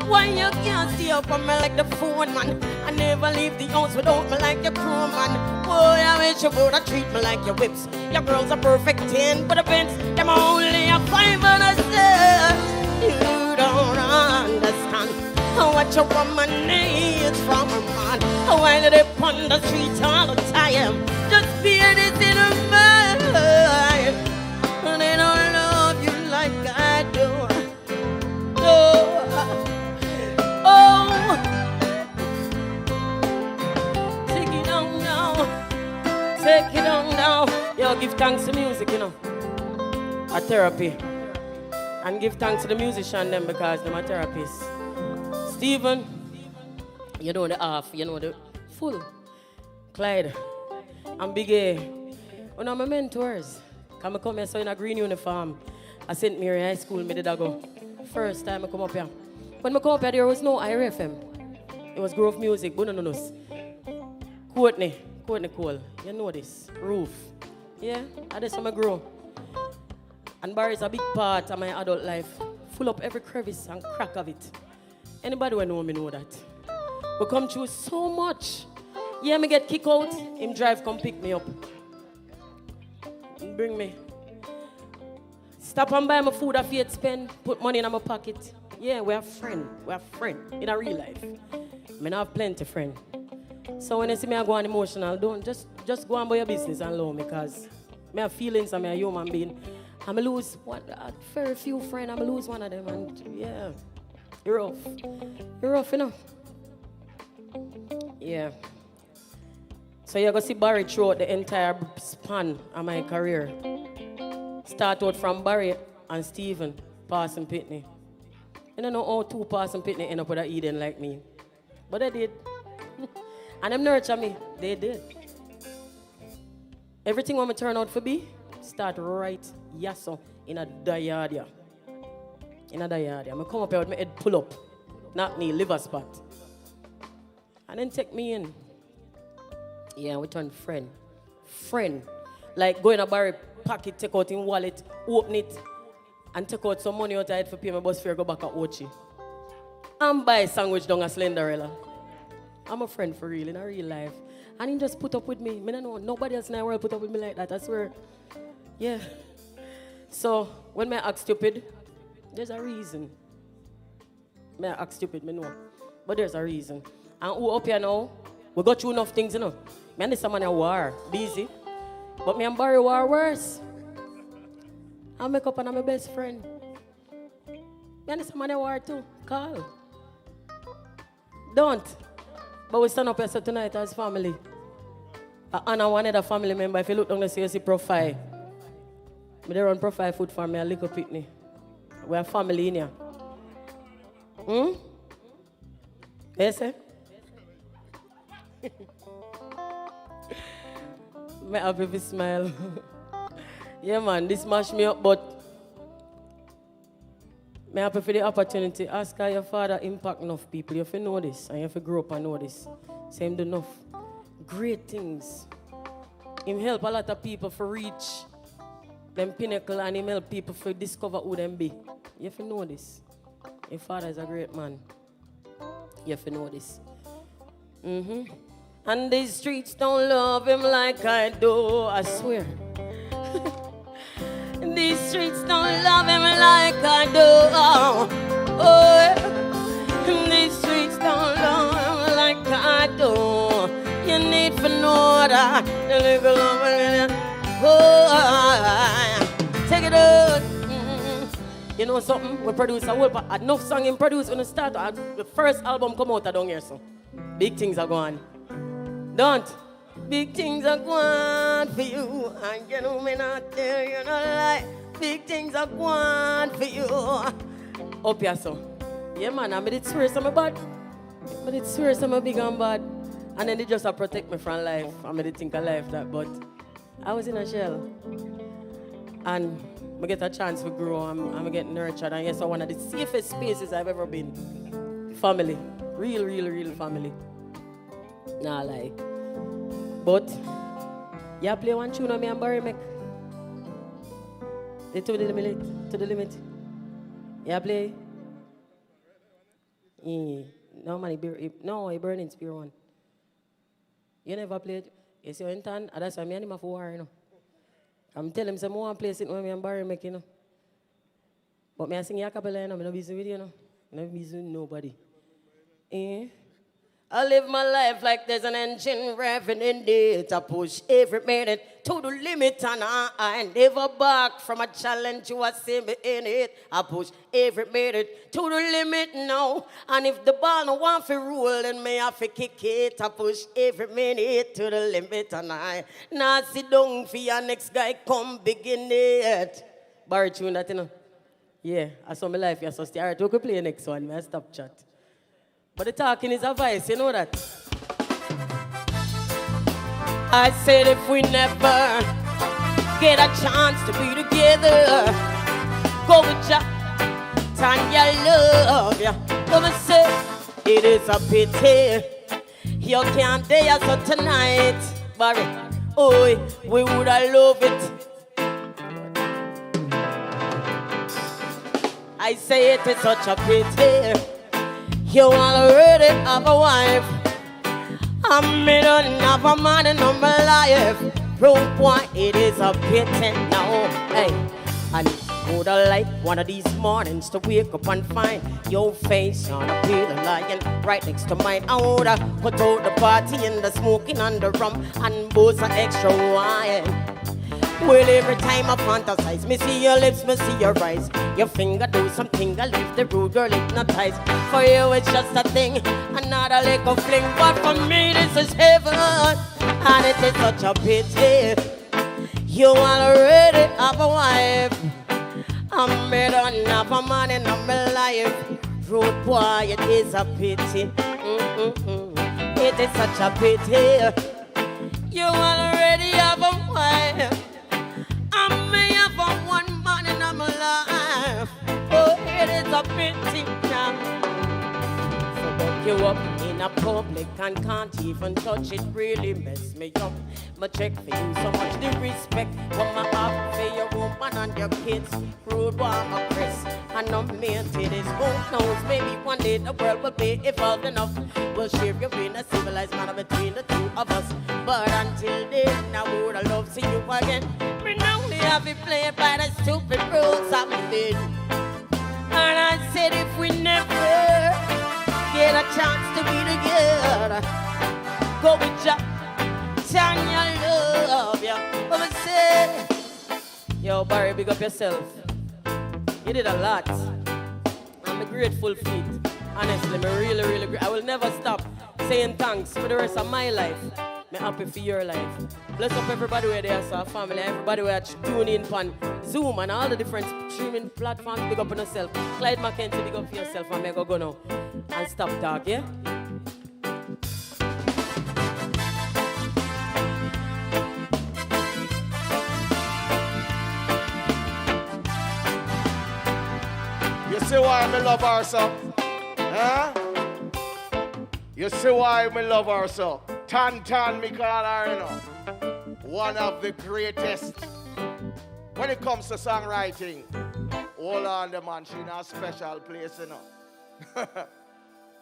L: Why you can't stay up on me like the phone man? I never leave the house without me like your crew man. Boy, I wish you woulda treat me like your whips. Your girls are perfect 10, but the pants, them are only a 5 and a 6. You don't understand what your woman needs from a man. While they're on the street all the time, just bear this in her mind. And they don't love you like I do. Oh, take it on now. Take it on now. Yo, give thanks to music, you know. A therapy. And give thanks to the musician them because they're my therapists. Stephen, you know the half, you know the full. Clyde, and Big A, one of my mentors. Come here, so in a green uniform. I St. Mary High School, me did I go. First time I come up here. When I come up here, there was no IRFM. It was Grove Music, but no. Courtney Cole, you know this. Roof. Yeah, that's how I grow. And Barry is a big part of my adult life. Full up every crevice and crack of it. Anybody who know me know that. We come through so much. Yeah, me get kicked out. Him drive come pick me up. Bring me. Stop and buy my food I feel spend. Put money in my pocket. Yeah, we're a friend. We're a friend in a real life. I not have plenty friend. So when you see me I go on emotional, don't just go on by your business and love me, because I have feelings and I'm a human being. I'm going to lose a very few friends. I'm going to lose one of them. And yeah, you're rough. You're rough, you know? Yeah. So you're going to see Barry throughout the entire span of my career. Start out from Barry and Stephen, Parson Pitney. I don't know how two Parson Pitney end up with an Eden like me. But they did. And them nurture me. They did. Everything when I turn out for be, start right yasso in a diardia. In a diardia. I come up here with my head pull up. Not knee, liver spot. And then take me in. Yeah, we turn friend. Friend. Like go in a Barry pocket, take out in wallet, open it, and take out some money out of it for pay my bus fare, go back at Ochi. And buy a sandwich down at Slenderella. I'm a friend for real, in a real life. And he just put up with me. I don't know, nobody else in the world put up with me like that, I swear. Yeah. So, when I act stupid, there's a reason. I act stupid, I know. But there's a reason. And who up here now, we got through enough things, you know. Me and this man a war, busy. But me and Barry war worse. I make up and I'm my best friend. Me and this man a war too. Call. Don't. But we stand up here so tonight as family. And one other family member, if you look down the CSC profile, they run profile food for me, a little picnic. We are family in here. Yes, sir? Me happy to smile. Yeah, man, this mash me up, but me happy for the opportunity. Ask how your father impact enough people. You have to know this, and you have to grow up and know this. Same do enough great things. Him help a lot of people for reach them pinnacle, and him help people for discover who them be. You have to know this. Your father is a great man. You have to know this. And these streets don't love him like I do, I swear. These streets don't love him like I do. Oh, these streets don't love him like I do. You need to know that. Oh, take it out. You know something? We produce a whole enough song in produce when we start. The first album come out down here, so big things are going. Don't. Big things are going for you. And you know me not tell you no lie. Big things are going for you. Up here, so. Yeah, man, I made it swear some bad. I made it swear some big and bad. And then they just protect me from life. I made it think of life that, but I was in a shell. And I get a chance to grow. I'm getting nurtured. And yes, so one of the safest spaces I've ever been. Family. Real family. Nah, like. But, you play one tune on me and Barry make. They to the limit. You play? No, man, he burning spear one. You never played? You see, you and that's why I am for war, you know. I'm telling him some more play it when me and Barry make, you know. But me I sing a cappella, you know, I'm not busy with you, know. I'm not busy with nobody. I live my life like there's an engine revving in it. I push every minute to the limit and I never back from a challenge. You are see me in it. I push every minute to the limit now. And if the ball no want to roll, then me have to kick it. I push every minute to the limit and I now sit down for your next guy come begin it. Barry tune that, you know. Yeah, I saw my life. Yeah, so stay. All right, we could play the next one. I stop chat. But the talking is a vice, you know that? I said if we never get a chance to be together, go with ya, Tanya love ya. Come and say, it is a pity you can't dare so tonight, Barry. Oh, we would have loved it. I say it is such a pity. You already have a wife. I don't have a man in my life. Road boy, it is a pity now. Hey, I would have liked one of these mornings to wake up and find your face on a pillow lying right next to mine. I would have put out the party and the smoking and the rum and booze and extra wine. Well, every time I fantasize, me see your lips, me see your eyes. Your finger do something, I leave the rude girl hypnotized. For you it's just a thing, another little fling. But for me this is heaven, and it is such a pity. You already have a wife. I'm don't have a man in my life. Rude boy, it is a pity. It is such a pity. You already have a wife. I may have a one man in my life. Oh, it is a pity now. you up in a public and can't even touch it, really mess me up. My check for you so much the respect. What my have for your woman and your kids. Rude warm a Chris and no maintain is who knows. Maybe one day the world will be evolved enough. We'll share your being a civilized man between the two of us. But until then, I would love to see you again. Me know we have it played by the stupid rules of men. And I said if we never get a chance to be together, go with ya, Tanya love ya. But I say, yo Barry, big up yourself. You did a lot. I'm grateful for it. Honestly, me really, I will never stop saying thanks for the rest of my life. Me happy for your life. Bless up everybody where they are, so family, everybody where tune in on Zoom and all the different streaming platforms. Big up on yourself. Clyde McKenzie, big up for yourself, and me go now and stop talk, yeah?
D: You see why me love her so? Huh? You see why me love her so? Tan, me call her, you know. One of the greatest. When it comes to songwriting, hold on, the man, she in a special place, you know.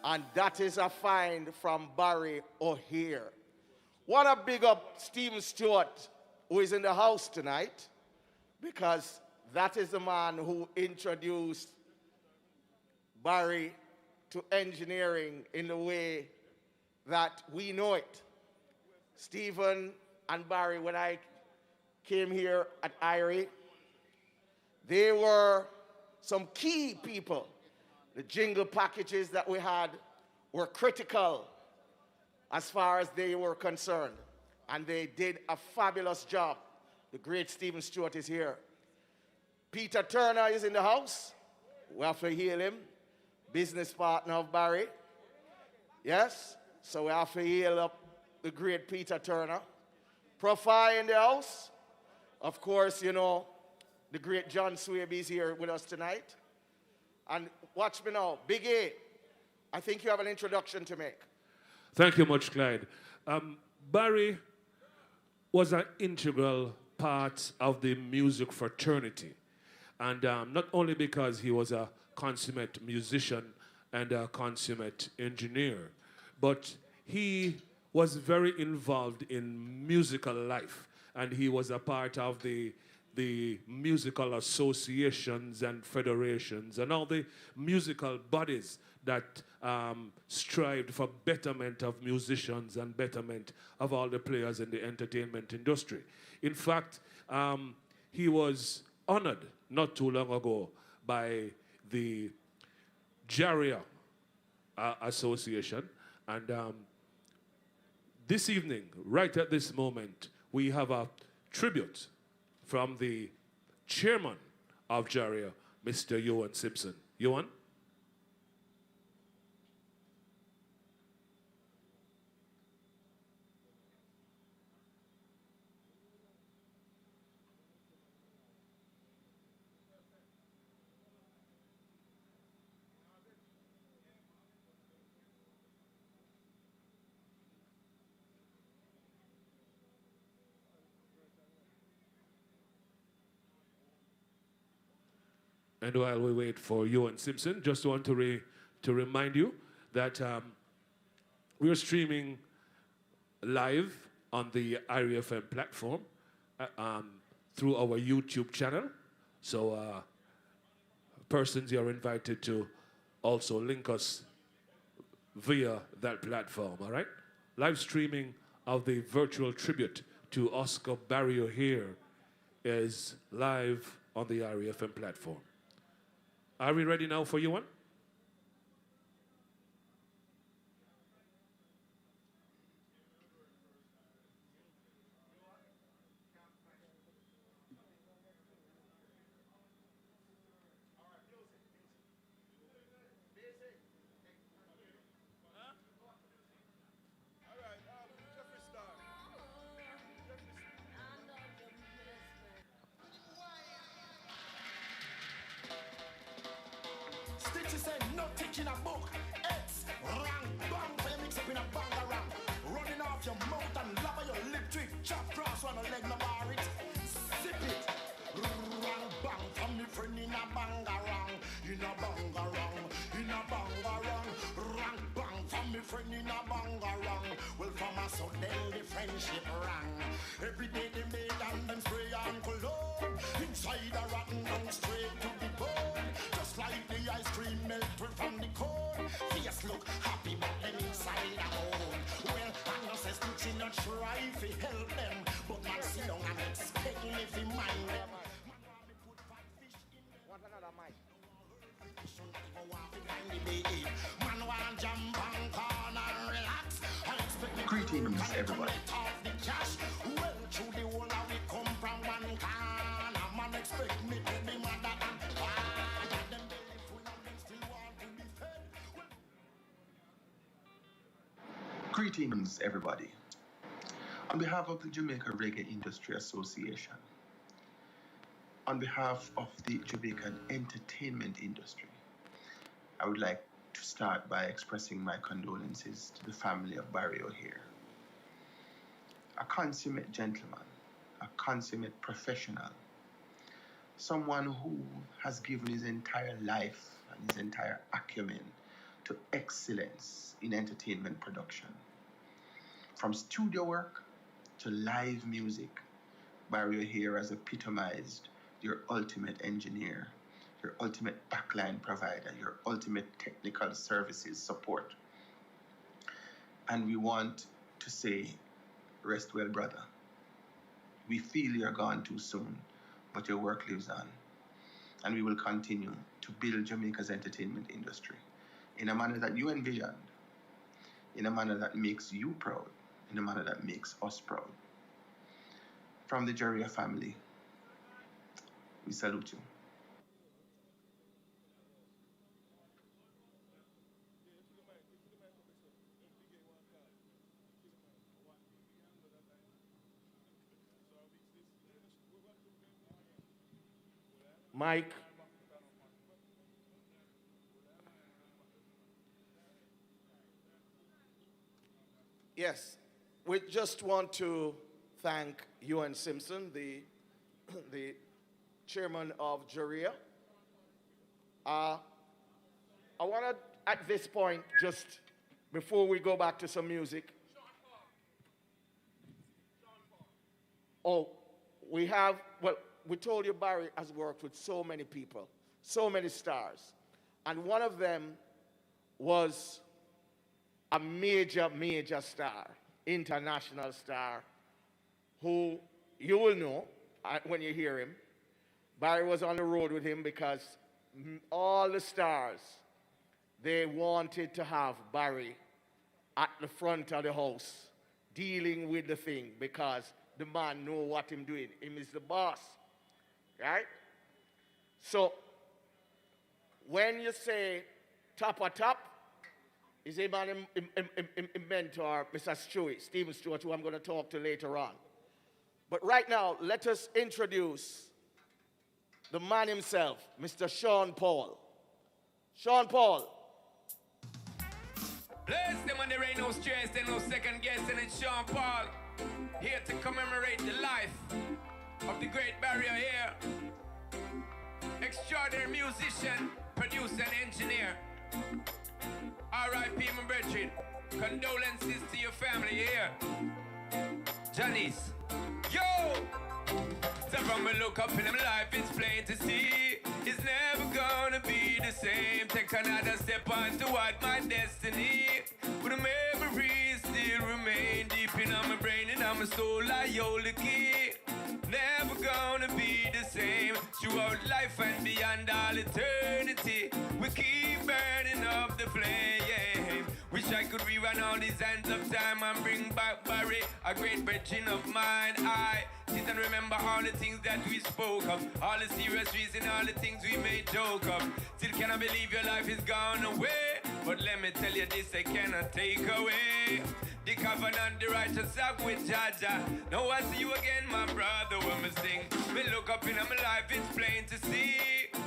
D: And that is a find from Barry O'Hare. Wanna big up Stephen Stewart, who is in the house tonight, because that is the man who introduced Barry to engineering in the way that we know it. Stephen and Barry, when I came here at IRE, they were some key people. The jingle packages that we had were critical as far as they were concerned. And they did a fabulous job. The great Stephen Stewart is here. Peter Turner is in the house. We have to hail him. Business partner of Barry. Yes? So we have to hail up the great Peter Turner. Profi in the house. Of course, you know, the great John Swaby is here with us tonight. And watch me now. Big A, I think you have an introduction to make.
F: Thank you much, Clyde. Barry was an integral part of the music fraternity. And not only because he was a consummate musician and a consummate engineer, but he was very involved in musical life, and he was a part of the musical associations and federations and all the musical bodies that strived for betterment of musicians and betterment of all the players in the entertainment industry. In fact, he was honored not too long ago by the Jaria Association. And this evening, right at this moment, we have a tribute from the chairman of Jaria, Mr. Johan Simpson. Johan? And while we wait for Johan Simpson, just want to remind you that we are streaming live on the IRFM platform through our YouTube channel. So persons, you're invited to also link us via that platform, all right? Live streaming of the virtual tribute to Oscar Barry O'Hare is live on the IRFM platform. Are we ready now for you one?
B: Stitches said no taking a book. X rank friendship wrong. Every day they made and them spray and cologne. Inside a rotten down straight to the bone. Just like the ice cream melted from the cone. Face look happy but them inside a hole. Well, I know says to not try to help them. But man sit down and expect me to mind them.
D: Want another mic?
M: Greetings, everybody. Greetings, everybody. On behalf of the Jamaica Reggae Industry Association, on behalf of the Jamaican entertainment industry, I would like to start by expressing my condolences to the family of Barry O'Hare. A consummate gentleman, a consummate professional, someone who has given his entire life and his entire acumen to excellence in entertainment production. From studio work to live music, Barry O'Hare has epitomized your ultimate engineer, your ultimate backline provider, your ultimate technical services support. And we want to say, rest well, brother. We feel you're gone too soon, but your work lives on. And we will continue to build Jamaica's entertainment industry in a manner that you envisioned, in a manner that makes you proud, in a manner that makes us proud. From the Jaria family, we salute you.
D: Mike. Yes, we just want to thank Ewan Simpson, the chairman of Jaria. I want to, at this point, just before we go back to some music, we told you Barry has worked with so many people, so many stars. And one of them was a major, major star, international star, who you will know when you hear him. Barry was on the road with him because all the stars, they wanted to have Barry at the front of the house dealing with the thing because the man know what him doing. Him is the boss, right? So when you say top of top, is a man mentor, Mr. Stewart, Stephen Stewart, who I'm going to talk to later on. But right now, let us introduce the man himself, Mr. Sean Paul. Sean Paul.
N: Bless them when there ain't no stress, there no second guessing. It's Sean Paul, here to commemorate the life of the great Barry O'Hare. Extraordinary musician, producer, and engineer. R.I.P. my brethren. Condolences to your family here. Janice. Yo! So from a look up in them life, it's plain to see it's never gonna be the same. Take another step on toward my destiny. But the memories still remain deep in my brain and my soul. I hold the key. Never gonna be the same throughout life and beyond all eternity. We keep burning up the flame. Wish I could rerun all these hands of time and bring back Barry, a great virgin of mine. I sit and remember all the things that we spoke of, all the serious reasons, all the things we made joke of. Still cannot believe your life is gone away, but let me tell you this, I cannot take away the covenant, the righteous act with Jaja. Now I see you again, my brother, when we sing. We look up in my life, it's plain to see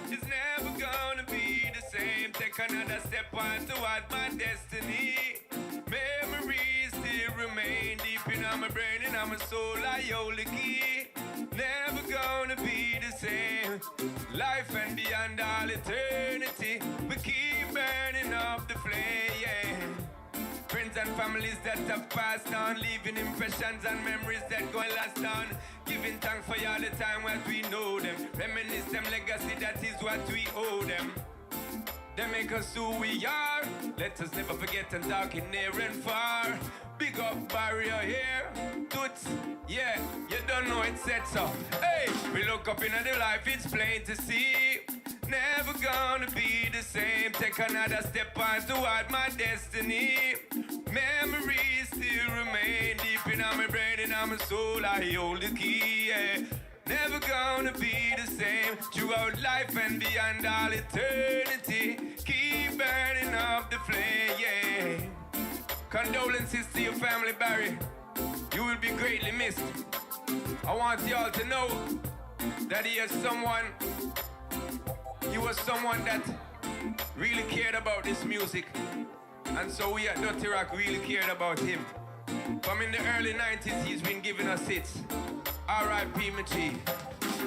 N: it's never gonna be the same. Take another step on toward my destiny. Memories still remain deep in my brain and my soul. I hold the key. Never gonna be the same. Life and beyond all eternity, we keep burning up the flame. Yeah. Friends and families that that have passed on, leaving impressions and memories that go and last on. Giving thanks for all the time as we know them. Reminisce them legacy, that is what we owe them. They make us who we are. Let us never forget and talk in near and far. Big up barrier here. Toots, yeah, you don't know it said so. Hey, we look up into the life, it's plain to see. Never gonna be the same. Take another step on toward my destiny. Memories still remain deep in my brain and my soul. I hold the key, yeah. Never gonna be the same throughout life and beyond all eternity. Keep burning up the flame, yeah. Condolences to your family, Barry. You will be greatly missed. I want y'all to know that he was someone that really cared about this music. And so we at Dirty Rock really cared about him. From in the early 90s, he's been giving us hits. R.I.P. Machi.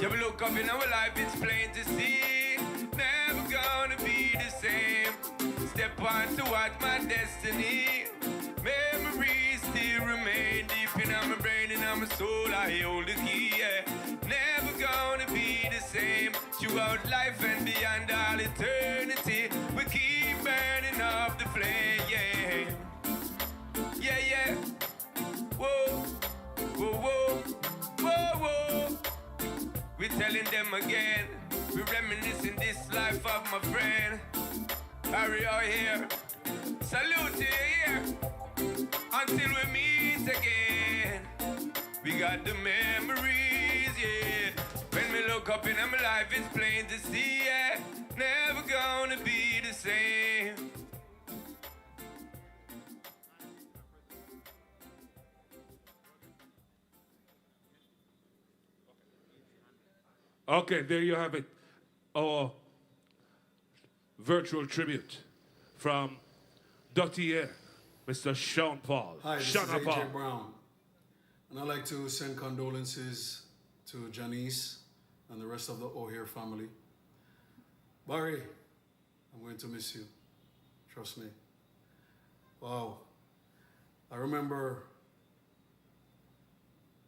N: You look up in our life, it's plain to see. Never gonna be the same. Step on toward my destiny. Memories still remain deep in my brain and my soul. I hold the key, yeah. Never gonna be the same throughout life and beyond all eternity. We keep burning up the flame, yeah. Yeah, yeah. Whoa, whoa, whoa, whoa, whoa. We're telling them again. We're reminiscing this life of my friend. Harry out here. Salute to you here. Until we meet again. We got the memories, yeah. When we look up in my life, it's plain to see, yeah. Never gonna be the same.
F: Okay, there you have it. Our virtual tribute from Dirty Air, Mr. Sean Paul.
O: Hi, this
F: Sean
O: is AJ
F: Paul.
O: Brown. And I'd like to send condolences to Janice and the rest of the O'Hare family. Barry, I'm going to miss you. Trust me. Wow. I remember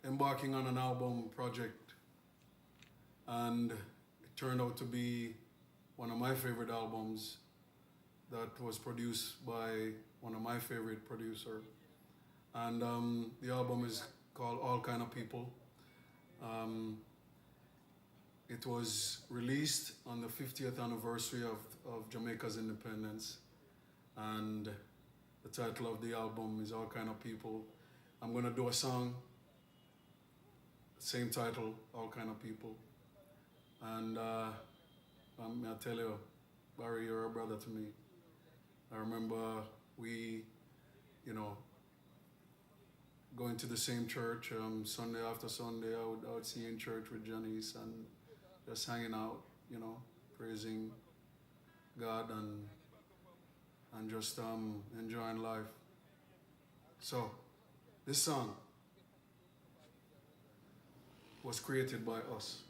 O: embarking on an album project, and it turned out to be one of my favorite albums that was produced by one of my favorite producers. And the album is called All Kind of People. It was released on the 50th anniversary of Jamaica's independence. And the title of the album is All Kind of People. I'm gonna do a song, same title, All Kind of People. And I tell you, Barry, you're a brother to me. I remember we, going to the same church Sunday after Sunday. I would see you in church with Janice and just hanging out, praising God and just enjoying life. So, this song was created by us.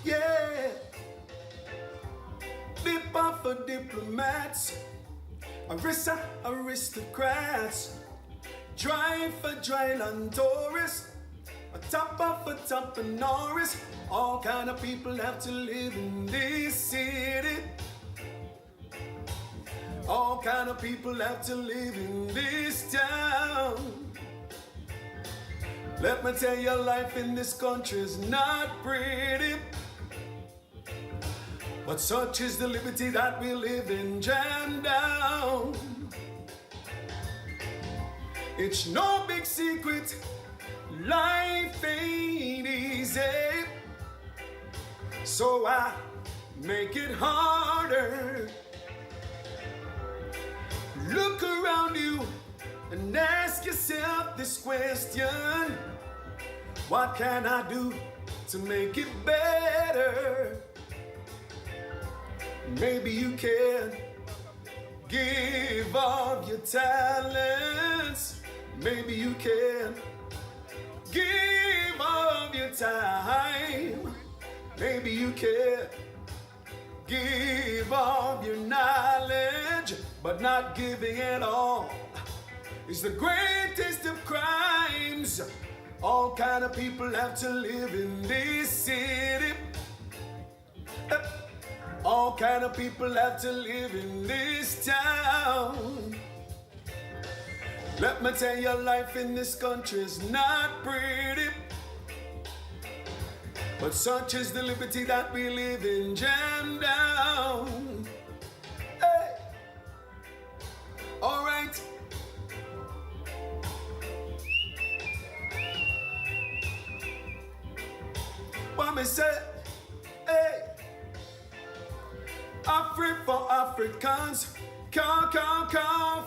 B: Yeah, dip off for diplomats, aristocrats, drive for dryland tourists, a top of a top of Norris. All kind of people have to live in this city. All kind of people have to live in this town. Let me tell you, life in this country is not pretty. But such is the liberty that we live in, jam down. It's no big secret, life ain't easy. So I make it harder. Look around you
C: and ask yourself this question: what can I do to make it better? Maybe you can give of your talents. Maybe you can give of your time. Maybe you can give of your knowledge, but not giving at all is the greatest of crimes. All kind of people have to live in this city. All kind of people have to live in this town. Let me tell you, life in this country is not pretty, but such is the liberty that we live in. Jam down. Hey. All right. What me say? Hey. Afri for Africans, Call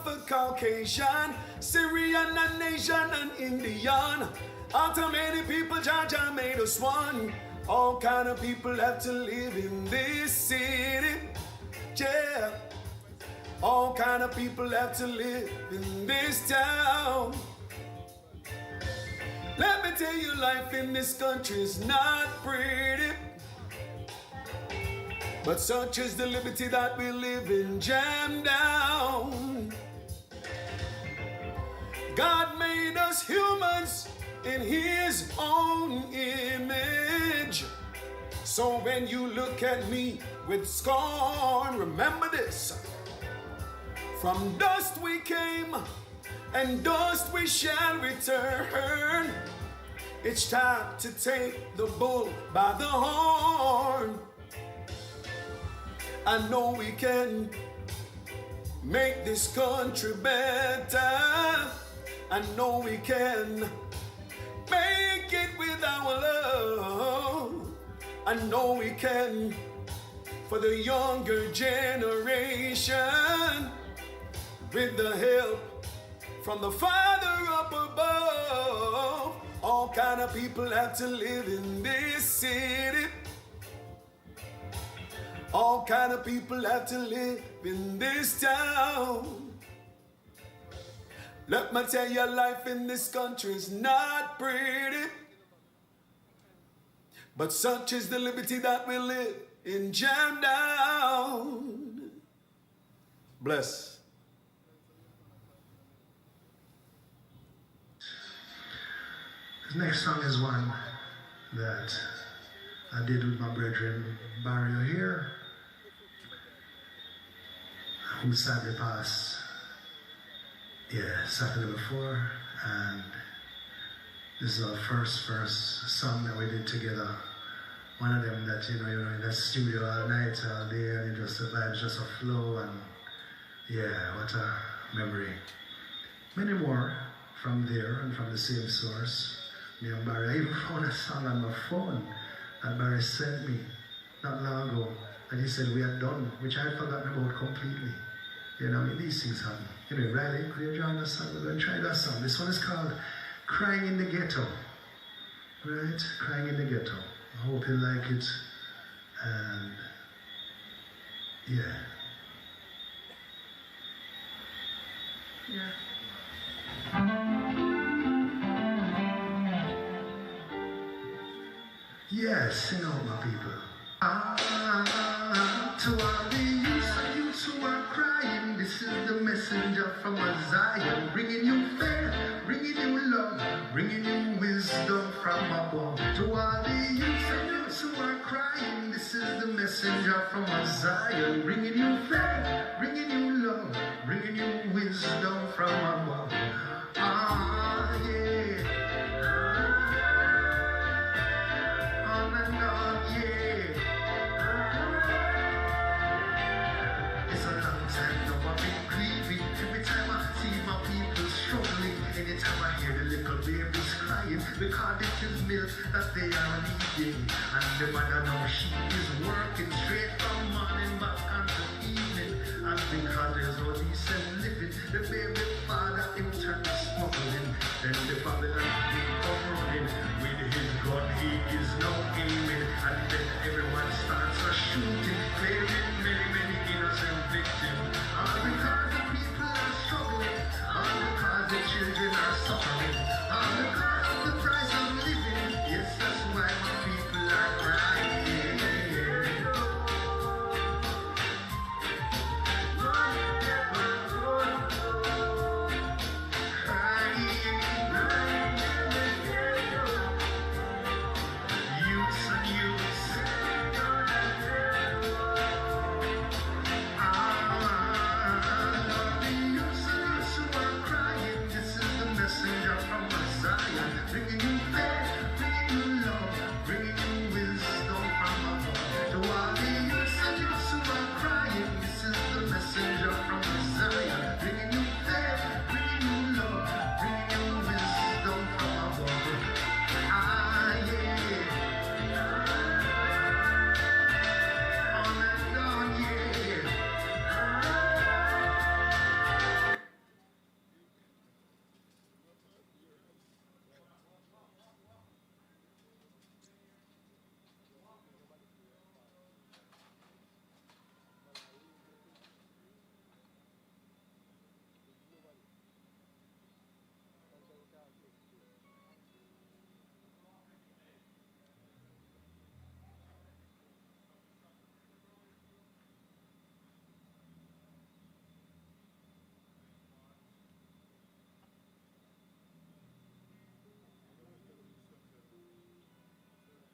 C: for Caucasian, Syrian and Asian and Indian. Out of many people, Jah made us one. All kind of people have to live in this city. Yeah. All kind of people have to live in this town. Let me tell you, life in this country is not pretty, but such is the liberty that we live in. Jam down. God made us humans in His own image. So when you look at me with scorn, remember this: from dust we came, and dust we shall return. It's time to take the bull by the horn. I know we can make this country better. I know we can make it with our love. I know we can for the younger generation, with the help from the Father up above. All kind of people have to live in this city. All kind of people have to live in this town. Let me tell you, life in this country is not pretty, but such is the liberty that we live in. Jam down. Bless.
P: This next song is one that I did with my brethren Barrio here, who sadly passed, Saturday before, and this is our first song that we did together. One of them that, you know, in that studio all night, all day, and the vibes just a flow, and what a memory. Many more from there and from the same source. Me and Barry, I even found a song on my phone that Barry sent me not long ago, and he said we are done, which I had forgotten about completely. You know, I mean, these things happen. Anyway, Riley, could you join us? We're going to try that song. This one is called Crying in the Ghetto. Right? Crying in the Ghetto. I hope you like it. And Yes, sing out, my people. To all the youths who are crying, this is the messenger from Zion, bringing you faith, bringing you love, bringing you wisdom from above. To all the youths who are crying, this is the messenger from Zion, bringing you faith, bringing you love, bringing you wisdom from above. Because it is milk that they are needing, and the mother now she is working straight from morning back until evening, and because there's no decent living, the baby father him turn Then the Babylon king come running. With his gun he is now aiming. And then everyone starts a shooting, claiming many, many innocent victims. All because the people are struggling. All because the children are suffering. All because of the price of living. Yes, that's why my people are crying.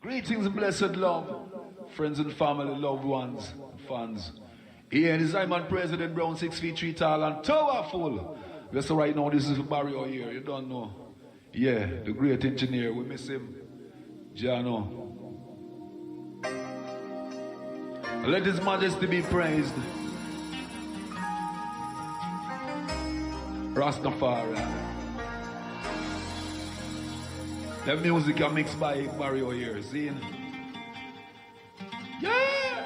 Q: Greetings and blessed love, friends and family, loved ones, fans. Here is Simon President Brown, 6 feet 3 tall and powerful. Just so right now, this is Barry here, you don't know. Yeah, the great engineer, we miss him. Jano. Let His Majesty be praised. Rastafari. The music are mixed by Mario here, see? Yeah!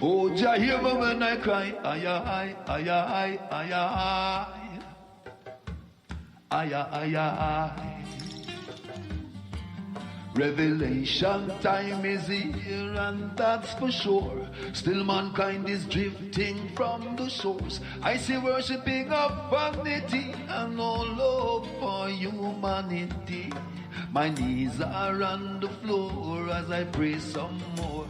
Q: Oh, Jah hear me when I cry, ay, ay, ay, ay, ay, ay, ay, ay, ay. Revelation time is here and that's for sure. Still mankind is drifting from the shores. I see worshipping of vanity and no love for humanity. My knees are on the floor as I pray some more.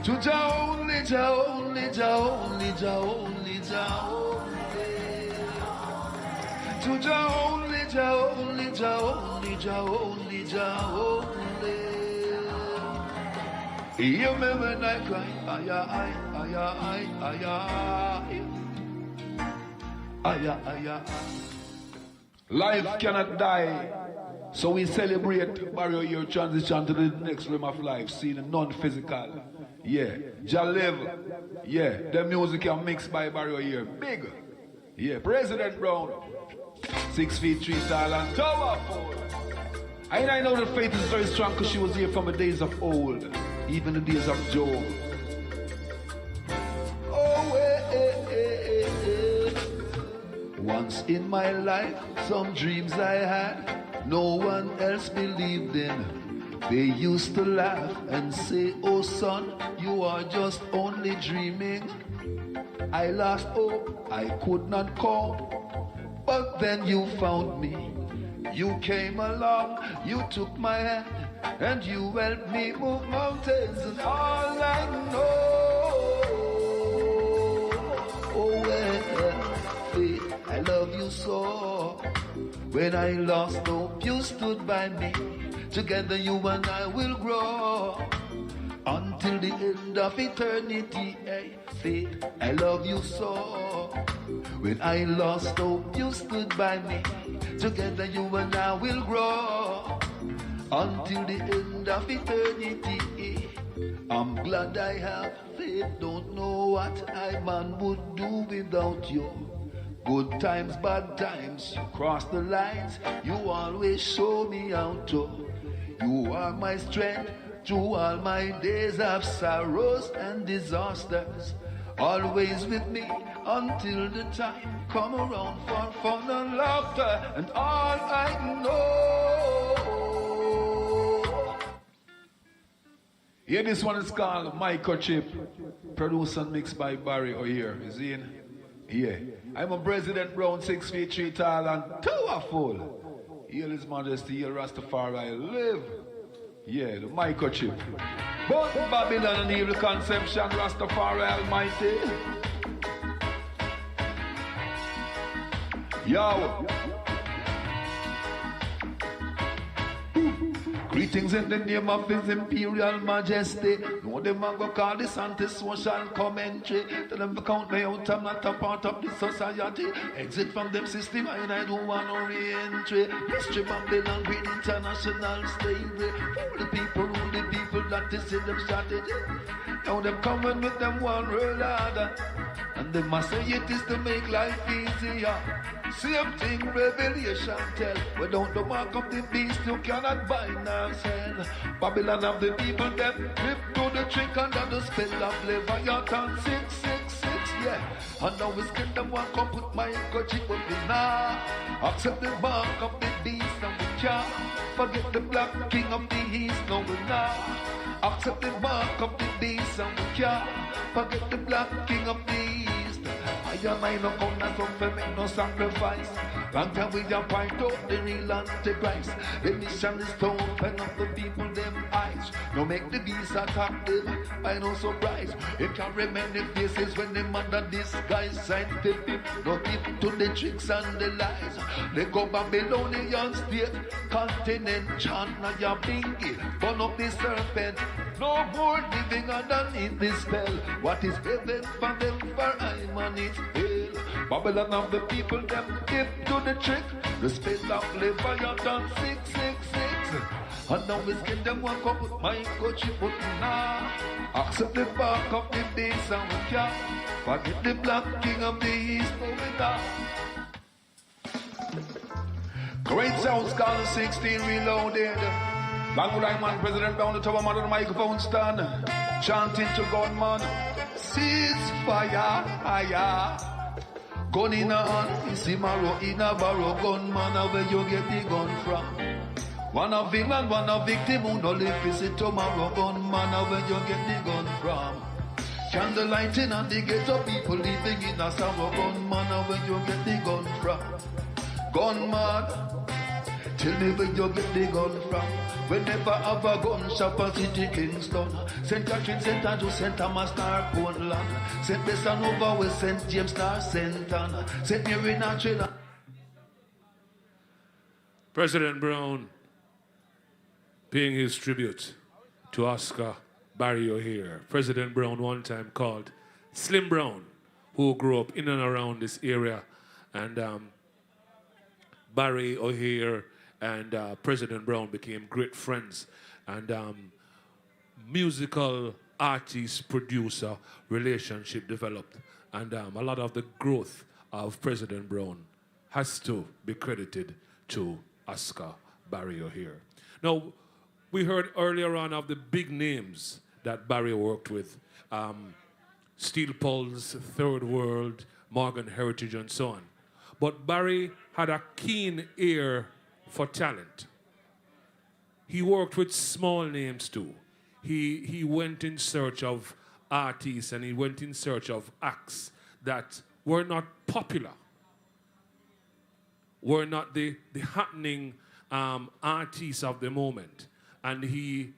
Q: To Jah only, Jah only, Jah only, Jah only, Jah only. To Jah only, Jah only, Jah only, Jah only, Jah only. Hear me when I cry, ay, ay, ay, ay, ay, ay, ay, ay. Life cannot die, so we celebrate Barrio Year transition to the next realm of life, seeing the non-physical. Yeah, Jah live. Yeah, the music are mixed by Barrio Year. Big. Yeah, President Brown. 6 feet 3 tall and powerful. I know the faith is very strong because she was here from the days of old, even the days of Job. Oh, Once in my life, some dreams I had, no one else believed in. They used to laugh and say, oh son, you are just only dreaming. I lost hope, I could not cope. But then you found me, you came along, you took my hand, and you helped me move mountains, and all I know, oh well, faith, I love you so. When I lost hope, you stood by me, together you and I will grow, until the end of eternity, hey, faith, I love you so. When I lost hope, you stood by me. Together you and I will grow until the end of eternity. I'm glad I have faith. Don't know what I man would do without you. Good times, bad times, you cross the lines. You always show me how to. You are my strength through all my days of sorrows and disasters. Always with me until the time come around for fun and laughter. And all I know.
R: Yeah, this one is called Microchip. Produced and mixed by Barry O'Hare. Is he in? Yeah. I'm a President Brown, 6 feet 3 tall and powerful. Hail His Majesty, hail Rastafari, live. Yeah, the Microchip. But Babylon and evil conception, Rastafari Almighty. Yo. Greetings in the name of His Imperial Majesty. No, them a go call this anti-social commentary. Tell them to count me out, I'm not a part of the society. Exit from them system and I don't want no re-entry. History Babylon, green international slavery. Rule the people, that is in them strategy. Now them coming with them one real order. And they must say it is to make life easier. Same thing Revelation tell. Without the mark of the beast you cannot buy nor sell. Babylon of the people them live to the trick under the spell of Leviathan 666, yeah. And now it's get them one come put my coaching but we nah accept the mark of the beast and we can't forget the black king of the east. No we nah accept the mark of the beast and we can't forget the black king of the east. I am no come as some make no sacrifice. Long time we just point out the real antichrist. The mission is to open up the people them eyes. No make the beast attack them by no surprise. It can remain the faces when them under disguise. Scientific, no give to the tricks and the lies. They go Babylonian state, continent, China, ya bingy, burn up the serpent. No more living underneath this spell. What is heaven for them, for I'm on it hell. Babylon of the people, them give to the trick. The spell of Leviathan 666. And now it's get them one cup with my coachy put now. Accept the bark of the beast and we can't forget the black king of the east. Moving down. Great sounds called 16 reloaded. Long right man, President bound the top man on the microphone stand. Chanting to God man. Ceasefire, higher. Gun in a hand, is him a in a barrow. Gun man, where you get the gun from? One a villain, one a victim, who no live visit tomorrow. Gun man, where you get the gun from? Candlelighting and the ghetto people living in a sorrow. Gun man, where you get the gun from? Gun man, tell me where you get the gun from. We never have a gun shop at City Kingston. St. Catherine, St. Andrew, St. Thomas, Star, Portland. St. Besanova, West St. James, Star, St. Anna. St. Mary, Natural.
F: President Brown paying his tribute to Oscar Barry O'Hare. President Brown one time called Slim Brown, who grew up in and around this area. And Barry O'Hare and President Brown became great friends, and musical artist-producer relationship developed, and a lot of the growth of President Brown has to be credited to Oscar Barry O'Hare. Now, we heard earlier on of the big names that Barry worked with, Steel Pulse, Third World, Morgan Heritage, and so on. But Barry had a keen ear for talent. He worked with small names too. He went in search of artists and he went in search of acts that were not popular, were not the happening artists of the moment. And he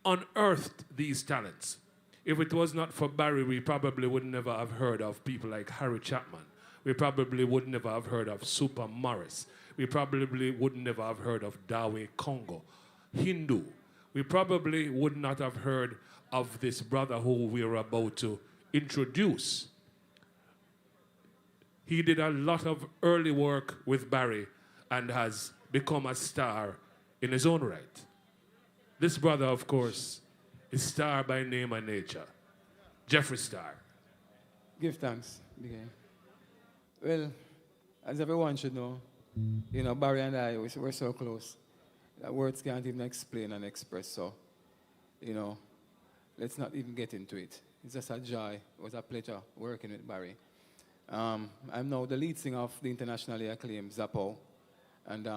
F: unearthed these talents. If it was not for Barry, we probably would never have heard of people like Harry Chapman. We probably would never have heard of Super Morris. We probably would never have heard of Dawe Congo, Hindu. We probably would not have heard of this brother who we are about to introduce. He did a lot of early work with Barry and has become a star in his own right. This brother, of course, is star by name and nature, Jeffrey Star.
S: Give thanks, BK. Well, as everyone should know, Barry and I, we're so close. that words can't even explain and express. So, you know, let's not even get into it. It's just a joy. It was a pleasure working with Barry. I'm now the lead singer of the internationally acclaimed Zappo. And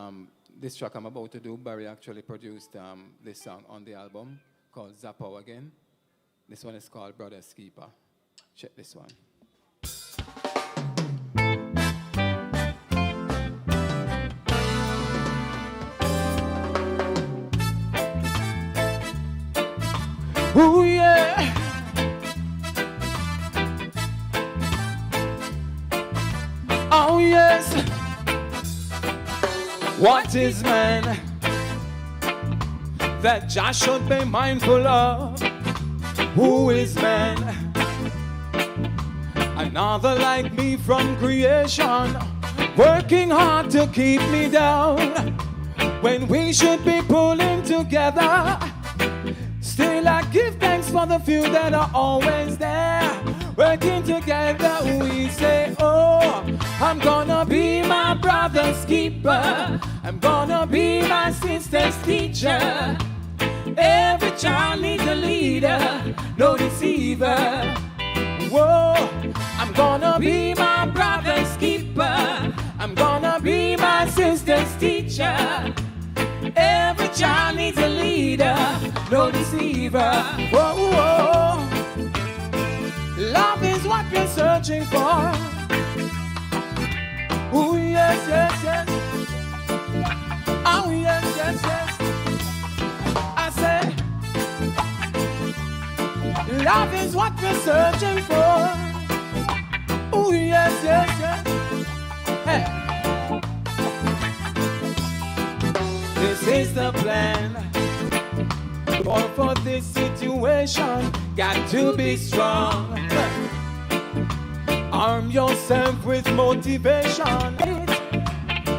S: this track I'm about to do, Barry actually produced this song on the album called Zappo Again. This one is called Brother's Keeper. Check this one.
T: Ooh, yeah. Oh, yes. What is man that just should be mindful of? Who is man? Another like me from creation, working hard to keep me down, when we should be pulling together. Still I give thanks for the few that are always there, working together. We say, oh, I'm gonna be my brother's keeper, I'm gonna be my sister's teacher. Every child needs a leader, no deceiver. Whoa, I'm gonna be my brother's keeper, I'm gonna be my sister's teacher. Every child needs a leader, no deceiver. Whoa, whoa. Love is what we're searching for. Oh, yes, yes, yes. Oh, yes, yes, yes. I said, love is what we're searching for. Oh, yes, yes, yes. Hey. This is the plan. All for this situation, got to be strong. Arm yourself with motivation.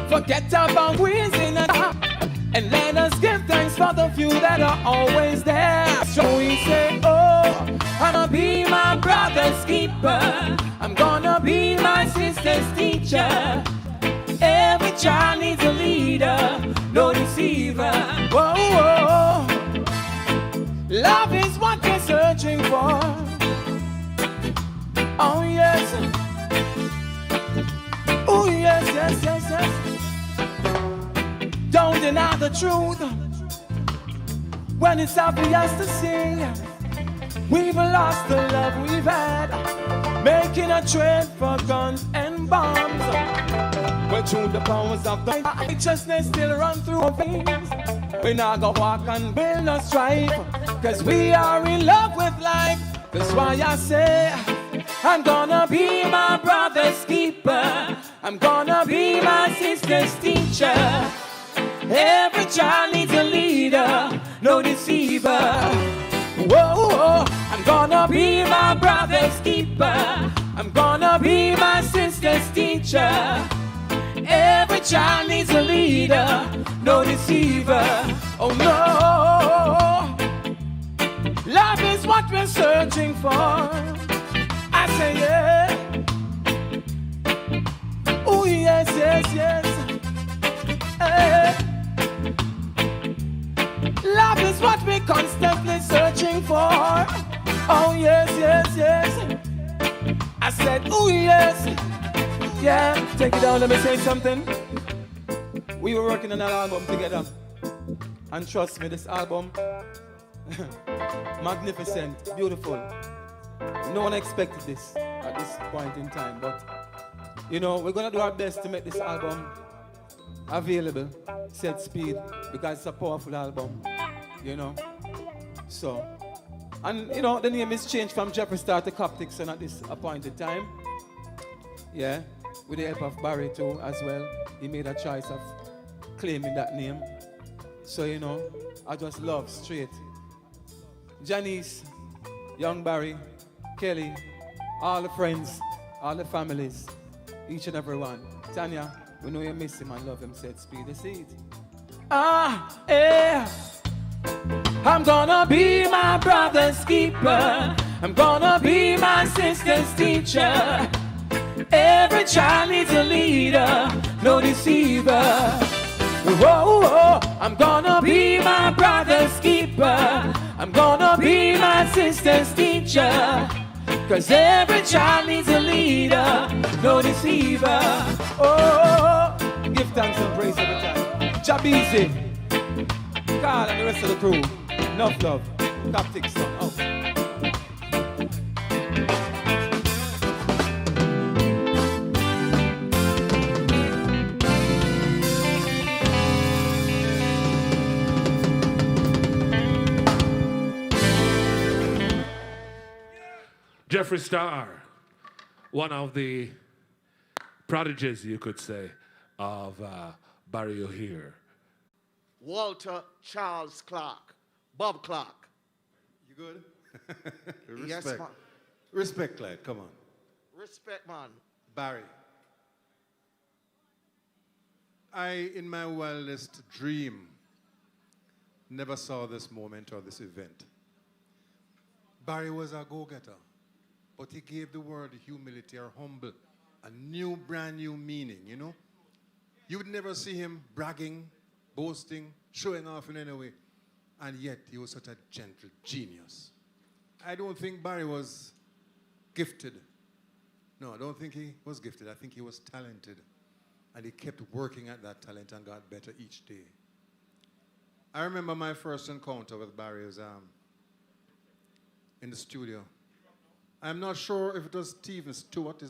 T: Forget about wheezing and let us give thanks for the few that are always there. So we say, oh, I'm gonna be my brother's keeper, I'm gonna be my sister's teacher. Every child needs a leader, no deceiver. Whoa, whoa. Love is what we're searching for. Oh, yes. Oh, yes, yes, yes, yes. Don't deny the truth when it's obvious to see. We've lost the love we've had, making a trade for guns and bombs. But through the powers of the righteousness still run through our veins. We not go walk and build no strife, cause we are in love with life. That's why I say, I'm gonna be my brother's keeper, I'm gonna be my sister's teacher. Every child needs a leader, no deceiver. Whoa, whoa. I'm gonna be my brother's keeper, I'm gonna be my sister's teacher. Every child needs a leader, no deceiver. Oh no, love is what we're searching for. I say yeah. Oh yes, yes, yes. Hey. Love is what we're constantly searching for. Oh yes, yes, yes. I said oh yes. Yeah, take it down, let me say something. We were working on an album together, and trust me, this album, magnificent, beautiful. No one expected this at this point in time, but you know, we're gonna do our best to make this album available, set speed, because it's a powerful album, you know. So, and you know, the name is changed from Jeffrey Star to Coptic Son at this appointed time. Yeah. With the help of Barry too as well. He made a choice of claiming that name. So you know, I just love straight. Janice, young Barry, Kelly, all the friends, all the families, each and every one. Tanya, we know you miss him and love him, said Speed the Seed. Ah, yeah. I'm gonna be my brother's keeper, I'm gonna be my sister's teacher. Every child needs a leader, no deceiver. Whoa, whoa, I'm gonna be my brother's keeper. I'm gonna be my sister's teacher. Cause every child needs a leader, no deceiver. Oh, give thanks and praise every time. Jabizi, Carl and the rest of the crew. Enough love. Coptic son. Oh.
F: Jeffrey Star, one of the prodigies, you could say, of Barry O'Hare.
D: Walter Charles Clark, Bob Clark.
U: You good?
D: Yes,
U: Respect.
D: man.
U: Respect, Clyde, come on.
D: Respect, man.
U: Barry. I, in my wildest dream, never saw this moment or this event. Barry was a go-getter, but he gave the word humility or humble a new, brand new meaning, you know? You would never see him bragging, boasting, showing off in any way. And yet, he was such a gentle genius. I don't think Barry was gifted. No, I don't think he was gifted. I think he was talented. And he kept working at that talent and got better each day. I remember my first encounter with Barry was in the studio. I'm not sure if it was Stephen Stewart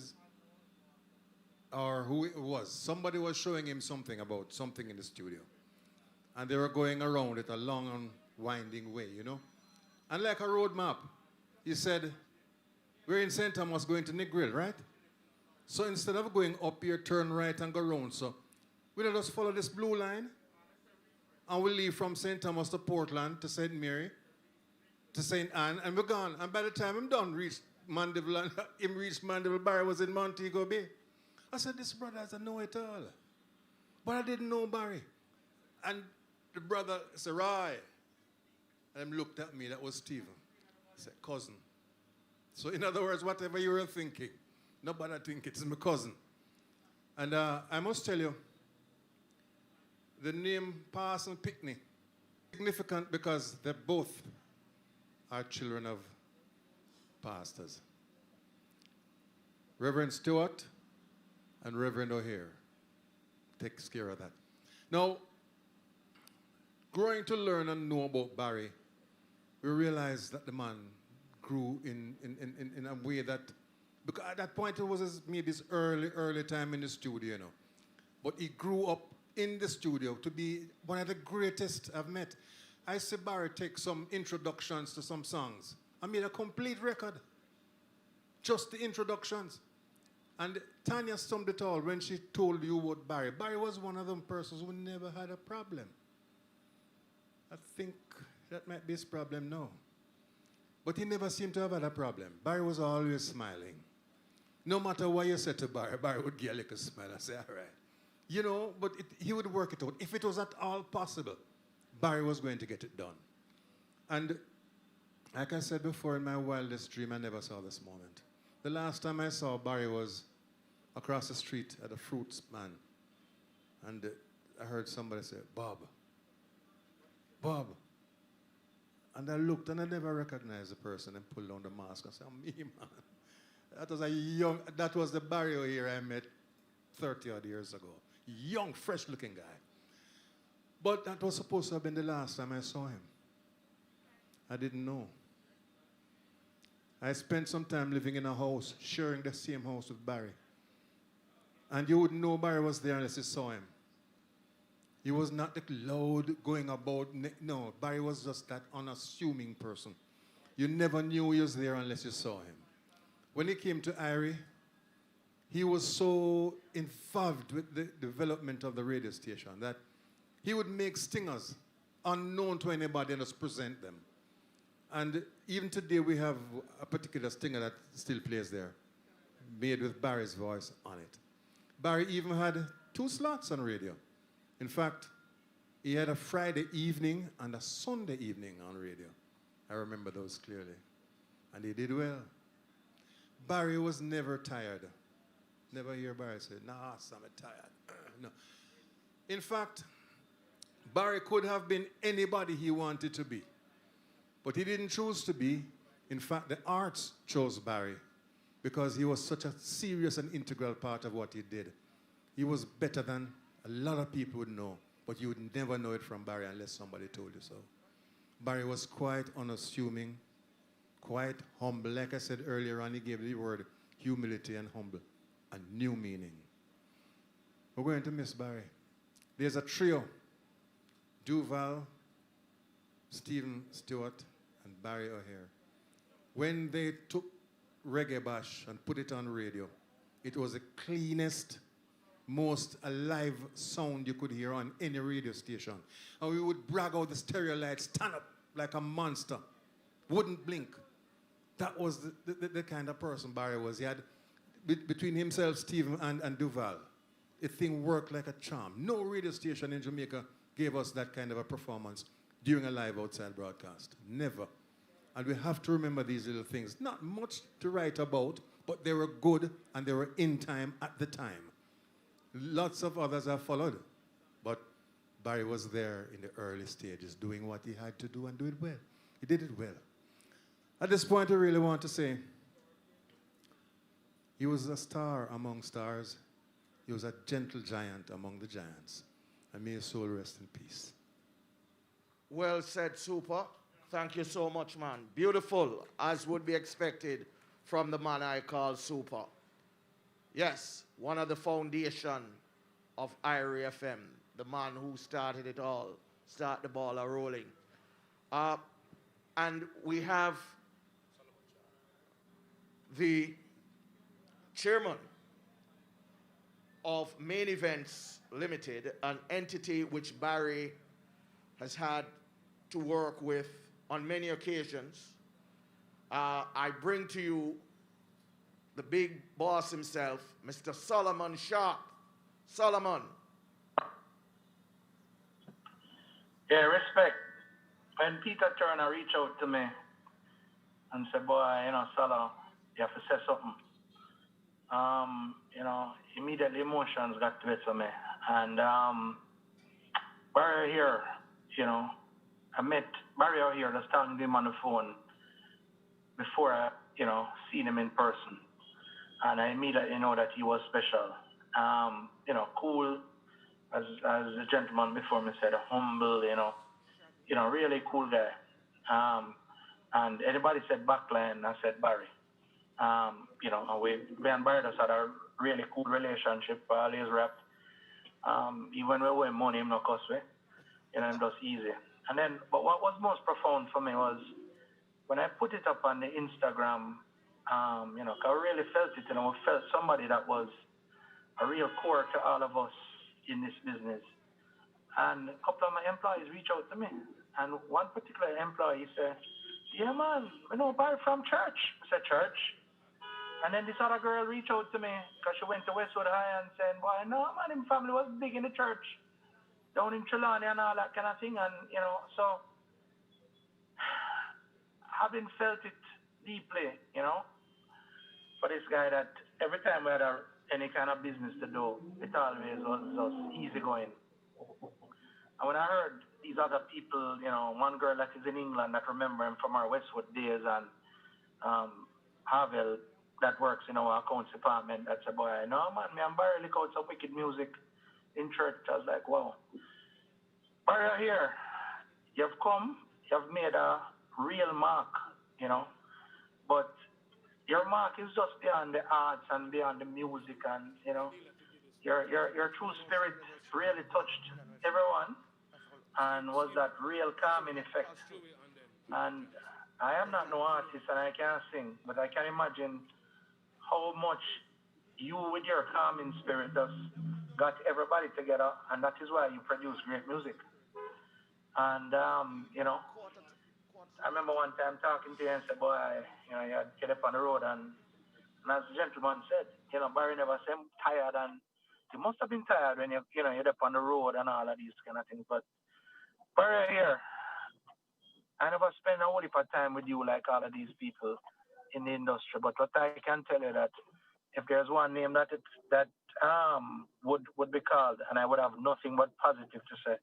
U: or who it was. Somebody was showing him something about something in the studio. And they were going around it a long and winding way, you know? And like a road map, he said, we're in St. Thomas going to Negril, right? So instead of going up here, turn right and go round, so we'll just follow this blue line and we'll leave from St. Thomas to Portland to St. Mary to St. Anne, and we're gone. And by the time I'm done, reached Mandeville, and him reached Mandeville, Barry was in Montego Bay. I said, this brother doesn't know it all. But I didn't know Barry. And the brother said, Roy. And he looked at me, that was Stephen. I said, cousin. So in other words, whatever you were thinking, nobody think it's my cousin. And I must tell you, the name Parson Pickney, significant because they both are children of pastors. Reverend Stewart and Reverend O'Hare takes care of that. Now, growing to learn and know about Barry, we realized that the man grew in a way that, because at that point it was maybe his early time in the studio, you know. But he grew up in the studio to be one of the greatest I've met. I see Barry take some introductions to some songs. I made a complete record. Just the introductions. And Tanya summed it all when she told you what Barry. Barry was one of them persons who never had a problem. I think that might be his problem now. But he never seemed to have had a problem. Barry was always smiling. No matter what you said to Barry, Barry would get a little smile and say, all right. You know, but he would work it out. If it was at all possible, Barry was going to get it done. And like I said before, in my wildest dream, I never saw this moment. The last time I saw Barry was across the street at a fruits man. And I heard somebody say, Bob. Bob. And I looked and I never recognized the person and pulled down the mask and said, me, man. That was the Barry O'Hare I met 30 odd years ago. Young, fresh looking guy. But that was supposed to have been the last time I saw him. I didn't know. I spent some time living in a house, sharing the same house with Barry. And you wouldn't know Barry was there unless you saw him. He was not the loud going about. No, Barry was just that unassuming person. You never knew he was there unless you saw him. When he came to Irie, he was so involved with the development of the radio station that he would make stingers unknown to anybody and just present them. And even today we have a particular stinger that still plays there, made with Barry's voice on it. Barry even had 2 slots on radio. In fact, he had a Friday evening and a Sunday evening on radio. I remember those clearly. And he did well. Barry was never tired. Never hear Barry say, nah, I'm tired. No. In fact, Barry could have been anybody he wanted to be. But he didn't choose to be. In fact, the arts chose Barry because he was such a serious and integral part of what he did. He was better than a lot of people would know, but you would never know it from Barry unless somebody told you so. Barry was quite unassuming, quite humble. Like I said earlier on, he gave the word humility and humble a new meaning. We're going to miss Barry. There's a trio, Duval, Stephen Stewart, and Barry O'Hare. When they took Reggae Bash and put it on radio, it was the cleanest, most alive sound you could hear on any radio station. And we would brag out the stereo lights, stand up like a monster, wouldn't blink. That was the kind of person Barry was. He had, between himself, Stephen, and Duval, the thing worked like a charm. No radio station in Jamaica gave us that kind of a performance during a live outside broadcast. Never. And we have to remember these little things. Not much to write about, but they were good and they were in time at the time. Lots of others have followed, but Barry was there in the early stages doing what he had to do and do it well. He did it well. At this point, I really want to say he was a star among stars. He was a gentle giant among the giants. And may his soul rest in peace.
D: Well said, Super. Thank you so much, man. Beautiful, as would be expected from the man I call Super. Yes, one of the foundation of IRI FM, the man who started it all, start the ball a rolling. And we have the chairman of Main Events Limited, an entity which Barry has had to work with on many occasions. I bring to you the big boss himself, Mr. Solomon Sharp. Solomon.
E: Yeah, respect. When Peter Turner reached out to me and said, boy, Solo, you have to say something. Immediately emotions got to it for me. And Barry here, I met Barry out here, just talking to him on the phone before I, seen him in person. And I immediately know that he was special. Cool, as the gentleman before me said, humble, really cool guy. And anybody said backline, I said Barry. And we and Barry just had a really cool relationship, always rapped. Even when we owe him money, him no cost me. It was easy. And then, but what was most profound for me was when I put it up on the Instagram, I really felt it, I felt somebody that was a real core to all of us in this business. And a couple of my employees reached out to me. And one particular employee said, yeah, man, we know Barry from church. I said, church? And then this other girl reached out to me because she went to Westwood High and said, boy, no, man, his family was big in the church, down in Trelawney and all that kind of thing. And, so having felt it deeply, for this guy that every time we had any kind of business to do, it always was easy going. And when I heard these other people, one girl that is in England that remember him from our Westwood days, and Havel that works in our accounts department, that said, boy, no man, me and Barry look out some wicked music in church. I was like, wow. Barry here, you've come, you've made a real mark, but your mark is just beyond the arts and beyond the music, and your true spirit really touched everyone and was that real calming effect. And I am not no artist and I can't sing, but I can imagine how much you with your calming spirit just got everybody together, and that is why you produce great music. And I remember one time talking to you and said, boy, you had to get up on the road, and as the gentleman said, Barry never said I'm tired, and you must have been tired when you're up on the road and all of these kind of things. But Barry here, I never spent a whole heap of time with you like all of these people in the industry. But what I can tell you that if there's one name that would be called, and I would have nothing but positive to say,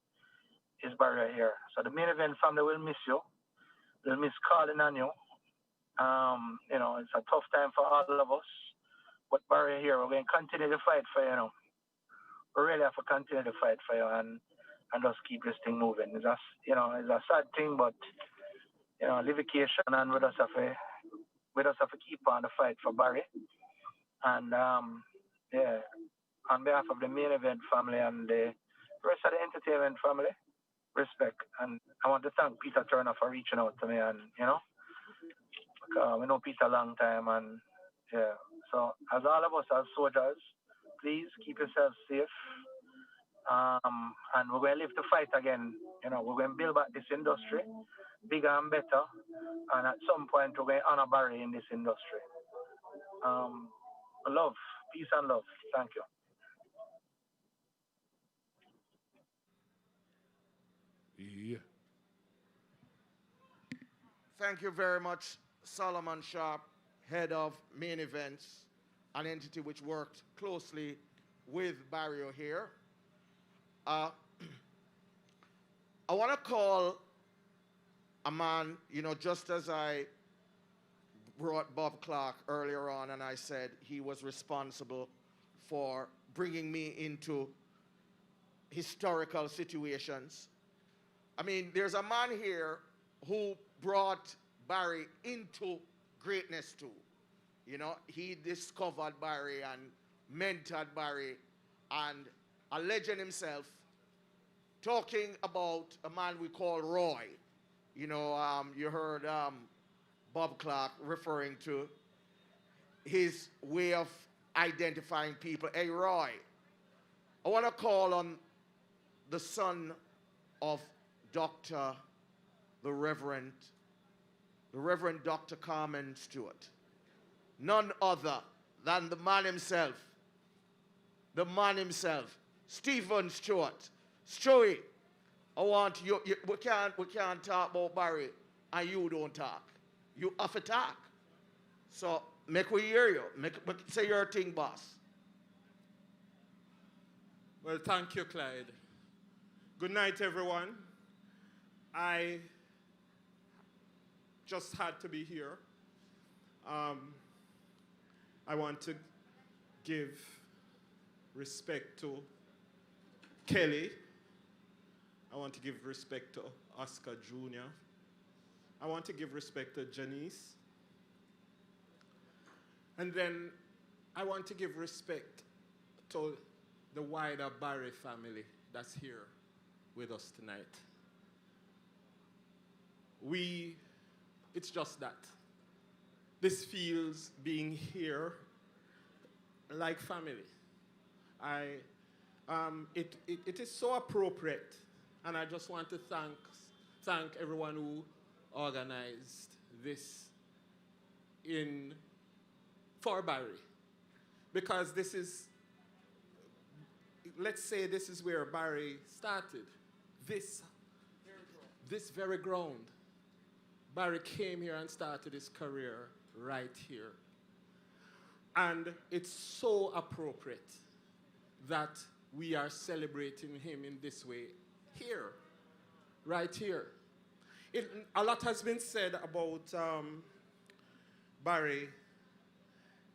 E: is Barry here. So the main event family will miss you. They'll miss calling on you. It's a tough time for all of us. But Barry here, we're going to continue to fight for you. We really have to continue to fight for you and just keep this thing moving. It's a sad thing, but livication, and we just have to keep on the fight for Barry. And on behalf of the main event family and the rest of the entertainment family, respect. And I want to thank Peter Turner for reaching out to me, and we know Peter a long time, and so as all of us as soldiers, please keep yourselves safe. And we're going to live to fight again. We're going to build back this industry bigger and better. And at some point, we're going to honor Barry in this industry. Love, peace and love. Thank you.
F: Yeah.
D: Thank you very much, Solomon Sharp, head of main events, an entity which worked closely with Barry here. I want to call a man, just as I brought Bob Clark earlier on, and I said he was responsible for bringing me into historical situations. I mean, there's a man here who brought Barry into greatness too. He discovered Barry and mentored Barry, and a legend himself, talking about a man we call Roy. You heard Bob Clark referring to his way of identifying people. Hey, Roy, I want to call on the son of the Reverend Dr. Carmen Stewart. None other than the man himself, Stephen Stewart. Stewie, I want you, we can't talk about Barry and you don't talk. You have to talk. So make we hear you. Say your thing, boss.
K: Well, thank you, Clyde. Good night, everyone. I just had to be here. I want to give respect to Kelly. I want to give respect to Oscar Jr. I want to give respect to Janice. And then I want to give respect to the wider Barry family that's here with us tonight. It's just that. This feels being here like family. It is so appropriate, and I just want to thank everyone who organized this for Barry, because let's say this is where Barry started. This very ground. Barry came here and started his career right here. And it's so appropriate that we are celebrating him in this way here, right here. A lot has been said about Barry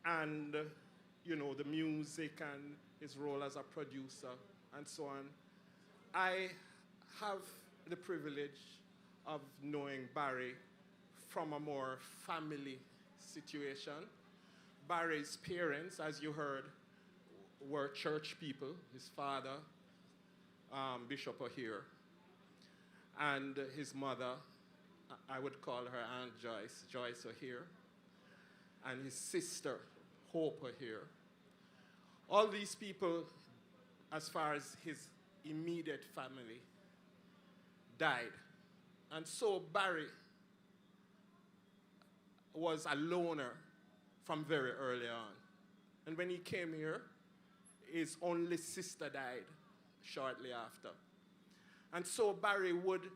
K: and, the music and his role as a producer and so on. I have the privilege of knowing Barry from a more family situation. Barry's parents, as you heard, were church people. His father, Bishop O'Hare, and his mother, I would call her Aunt Joyce O'Hare, and his sister, Hope O'Hare. All these people, as far as his immediate family, died. And so Barry was a loner from very early on. And when he came here, his only sister died shortly after. And so Barry would,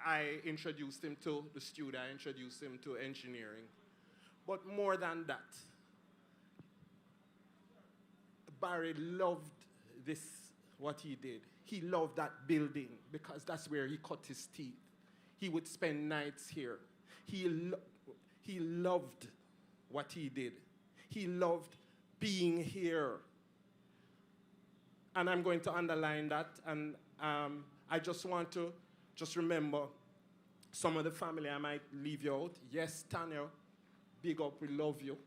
K: I introduced him to the studio, I introduced him to engineering. But more than that, Barry loved this what he did. He loved that building because that's where he cut his teeth. He would spend nights here. He loved what he did. He loved being here. And I'm going to underline that. And I just want to remember some of the family I might leave you out. Yes, Tanya, big up, we love you.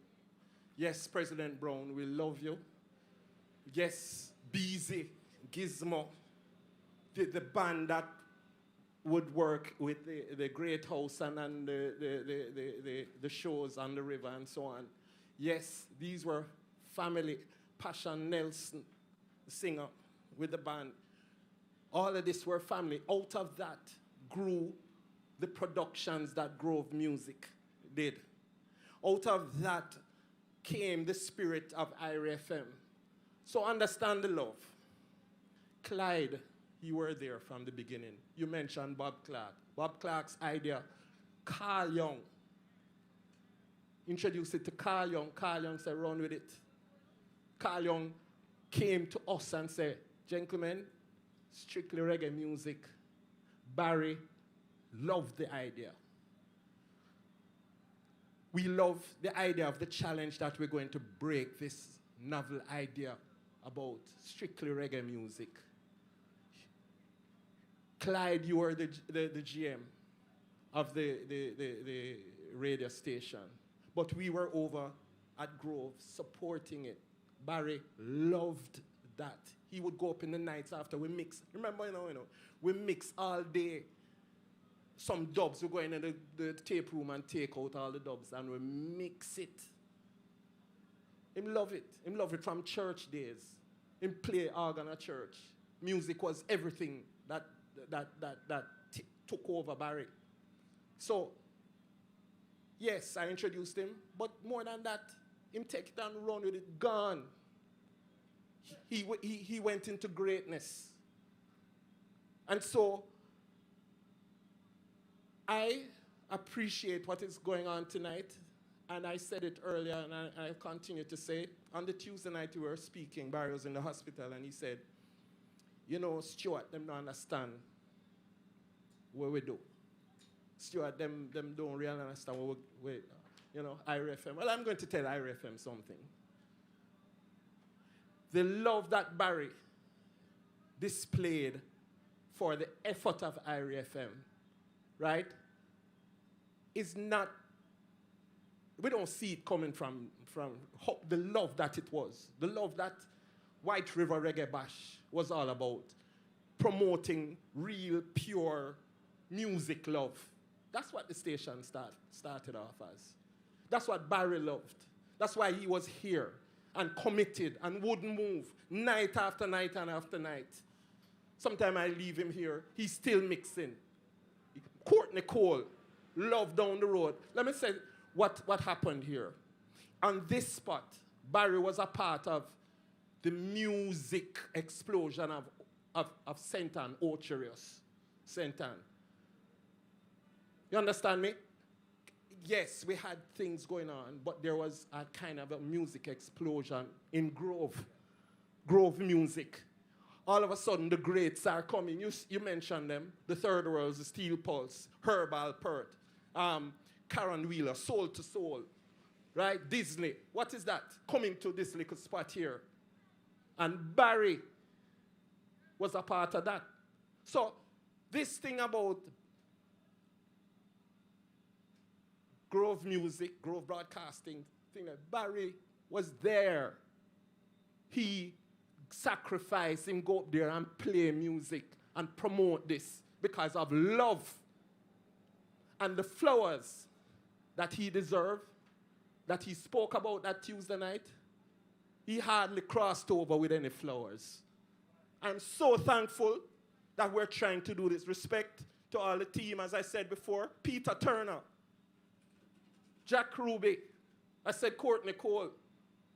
K: Yes, President Brown, we love you. Yes, Beezy, Gizmo, the band that would work with the Great House and the shows on the river and so on. Yes, these were family. Passion Nelson, the singer with the band. All of this were family. Out of that grew the productions that Grove Music did. Out of that came the spirit of IRA FM. So understand the love. Clyde, you were there from the beginning. You mentioned Bob Clark. Bob Clark's idea, Carl Young. Introduced it to Carl Young. Carl Young said, run with it. Carl Young came to us and said, gentlemen, strictly reggae music. Barry loved the idea. We love the idea of the challenge that we're going to break this novel idea about strictly reggae music. Clyde, you were the GM of the radio station. But we were over at Grove supporting it. Barry loved that. He would go up in the nights after we mix. Remember, we mix all day. Some dubs, we go in the tape room and take out all the dubs and we mix it. Him love it. Him love it from church days. Him play organ at church. Music was everything that took over Barry. So, yes, I introduced him, but more than that, him take it and run with it, gone. He went into greatness. And so, I appreciate what is going on tonight, and I said it earlier, and I continue to say it. On the Tuesday night we were speaking, Barry was in the hospital, and he said, Stuart, them don't understand what we do. Stuart, them don't really understand what we IRA FM. Well, I'm going to tell IRA FM something. The love that Barry displayed for the effort of IRA FM, right, is not, we don't see it coming from the love that it was, the love that White River Reggae Bash was all about, promoting real, pure music love. That's what the station started off as. That's what Barry loved. That's why he was here and committed and wouldn't move night after night and after night. Sometimes I leave him here, he's still mixing. Courtney Cole, love down the road. Let me say what happened here. On this spot, Barry was a part of the music explosion of St. Ann, Ocherius, St. Ann. You understand me? Yes, we had things going on, but there was a kind of a music explosion in Grove music. All of a sudden, the greats are coming. You mentioned them. The Third World's, the Steel Pulse, Herbal Pert, Karen Wheeler, Soul to Soul, right? Disney. What is that? Coming to this little spot here. And Barry was a part of that. So this thing about Grove music, Grove broadcasting, thing that Barry was there. He sacrificed him, go up there and play music and promote this because of love and the flowers that he deserved, that he spoke about that Tuesday night. He hardly crossed over with any flowers. I'm so thankful that we're trying to do this. Respect to all the team, as I said before. Peter Turner, Jack Ruby, I said Courtney Cole.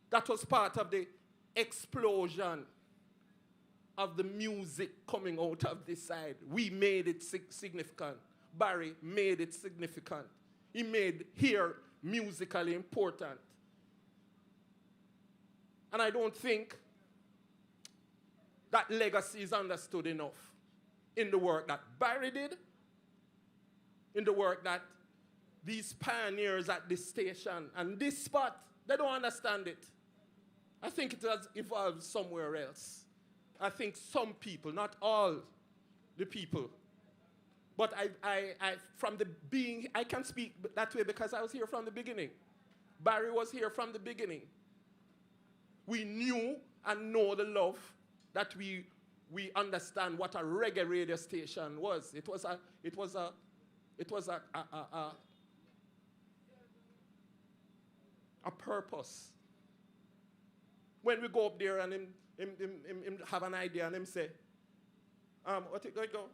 K: That was part of the explosion of the music coming out of this side. We made it significant. Barry made it significant. He made here musically important. And I don't think that legacy is understood enough in the work that Barry did, in the work that these pioneers at this station and this spot, they don't understand it. I think it has evolved somewhere else. I think some people, not all the people, but from the being, I can speak that way because I was here from the beginning. Barry was here from the beginning. We knew and know the love that we understand what a reggae radio station was. It was a purpose. When we go up there and him have an idea and him say, what it going to go?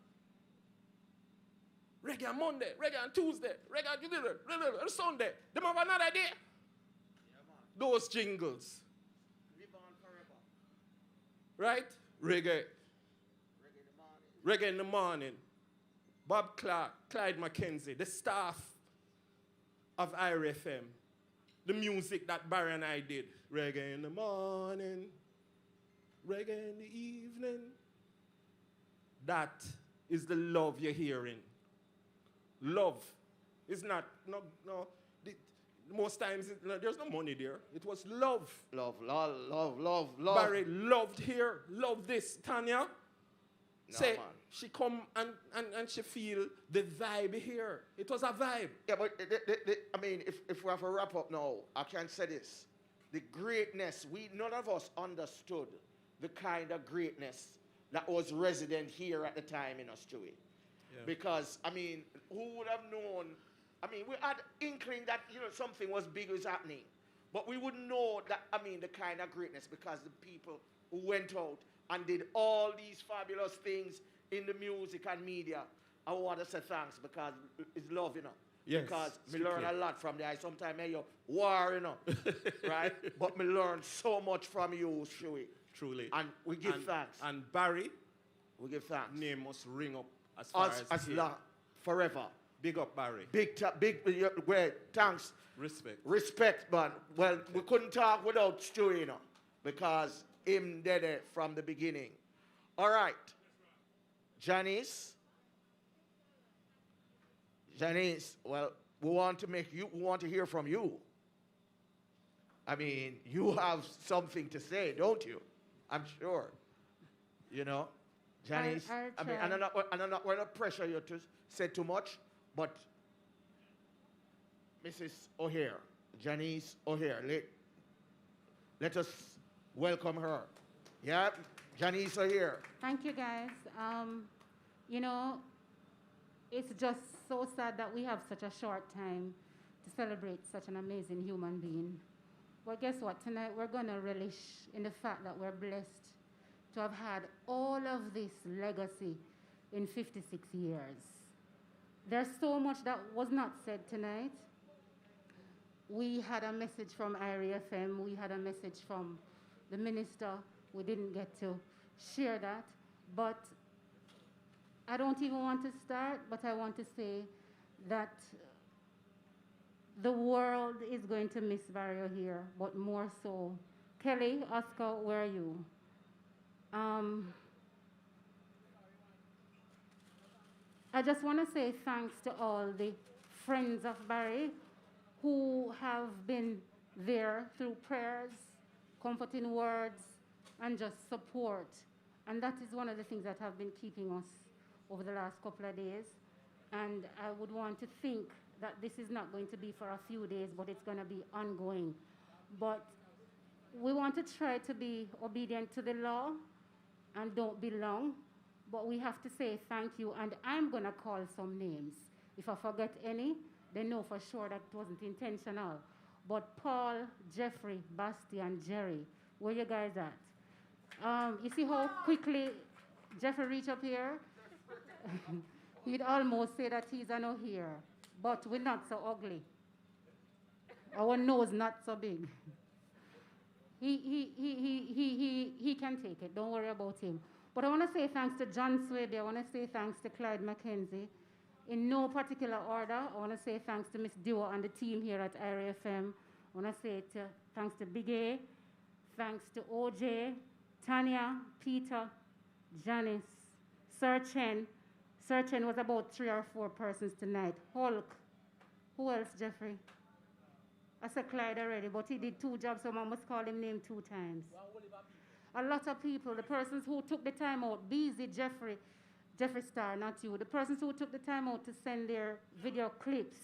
K: Reggae on Monday, reggae on Tuesday, reggae on Sunday. Them have another idea. Yeah, those jingles. Live on forever. Right? Reggae. Reggae in the morning. Bob Clark, Clyde Mackenzie, the staff of IRFM. The music that Barry and I did. Reggae in the morning, reggae in the evening. That is the love you're hearing. Love is not, most times there's no money there. It was love.
D: Love.
K: Barry loved here, loved this. Tanya, say, man. She come and she feel the vibe here. It was a vibe.
D: Yeah, but I mean, if we have to wrap up now, I can say this. The greatness, none of us understood the kind of greatness that was resident here at the time in Australia. Yeah. Because, I mean, who would have known? I mean, we had inkling that, something was big was happening. But we wouldn't know that, the kind of greatness because the people who went out and did all these fabulous things in the music and media. I want to say thanks because it's love, Yes, because we learn a lot from there. Sometimes you war, right? But we learn so much from you, Shui.
K: Truly.
D: And we give thanks.
K: And Barry,
D: we give thanks.
K: Name must ring up as far as
D: forever.
K: Big up, Barry.
D: Big thanks.
K: Respect,
D: man. Well, we couldn't talk without Stewie, because him did it from the beginning. All right. Janice, well, we want to hear from you. I mean, you have something to say, don't you? I'm sure. Janice. I mean, and I'm not going to pressure you to say too much, but Mrs. O'Hare, Janice O'Hare, let us welcome her. Yeah, Janice O'Hare.
G: Thank you, guys. It's just so sad that we have such a short time to celebrate such an amazing human being. But guess what? Tonight we're going to relish in the fact that we're blessed to have had all of this legacy in 56 years. There's so much that was not said tonight. We had a message from IRFM. We had a message from the minister. We didn't get to share that. But I don't even want to start, but I want to say that the world is going to miss Barrio here, but more so. Kelly, Oscar, where are you? I just want to say thanks to all the friends of Barry who have been there through prayers, comforting words, and just support. And that is one of the things that have been keeping us over the last couple of days. And I would want to think that this is not going to be for a few days, but it's going to be ongoing. But we want to try to be obedient to the law and don't be long. But we have to say thank you. And I'm going to call some names. If I forget any, they know for sure that it wasn't intentional. But Paul, Jeffrey, Basti, and Jerry, where you guys at? You see how quickly Jeffrey reached up here? He'd almost say that he's a no here, but we're not so ugly. Our nose not so big. He can take it. Don't worry about him. But I want to say thanks to John Swaby. I want to say thanks to Clyde Mackenzie. In no particular order, I want to say thanks to Miss Duo and the team here at IRFM. I want to say thanks to Big A, thanks to OJ, Tanya, Peter, Janice, Sir Chen. Sir Chen was about 3 or 4 persons tonight. Hulk. Who else, Jeffrey? I said Clyde already, but he did 2 jobs, so I must call him name 2 times. A lot of people, the persons who took the time out, busy Jeffrey Star, not you. The persons who took the time out to send their video clips.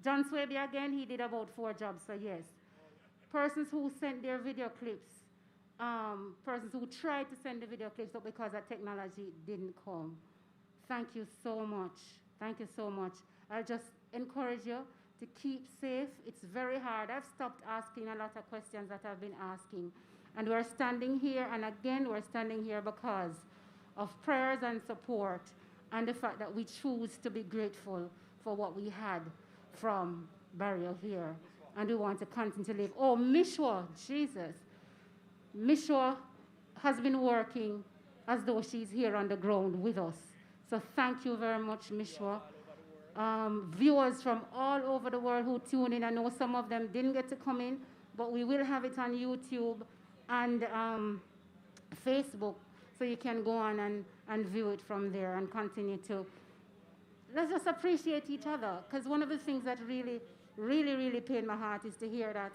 G: John Swaby again, he did about 4 jobs, so yes. Persons who sent their video clips. Persons who tried to send the video clips, but because that technology didn't come. Thank you so much. Thank you so much. I'll just encourage you to keep safe. It's very hard. I've stopped asking a lot of questions that I've been asking. And we're standing here, and again, we're standing here because of prayers and support and the fact that we choose to be grateful for what we had from Barry here. And we want to continue to live. Oh, Mishwa, Jesus. Mishwa has been working as though she's here on the ground with us. So thank you very much, Mishwa. Viewers from all over the world who tune in, I know some of them didn't get to come in, but we will have it on YouTube and Facebook, so you can go on and view it from there and continue to. Let's just appreciate each other, because one of the things that really, really, really pained my heart is to hear that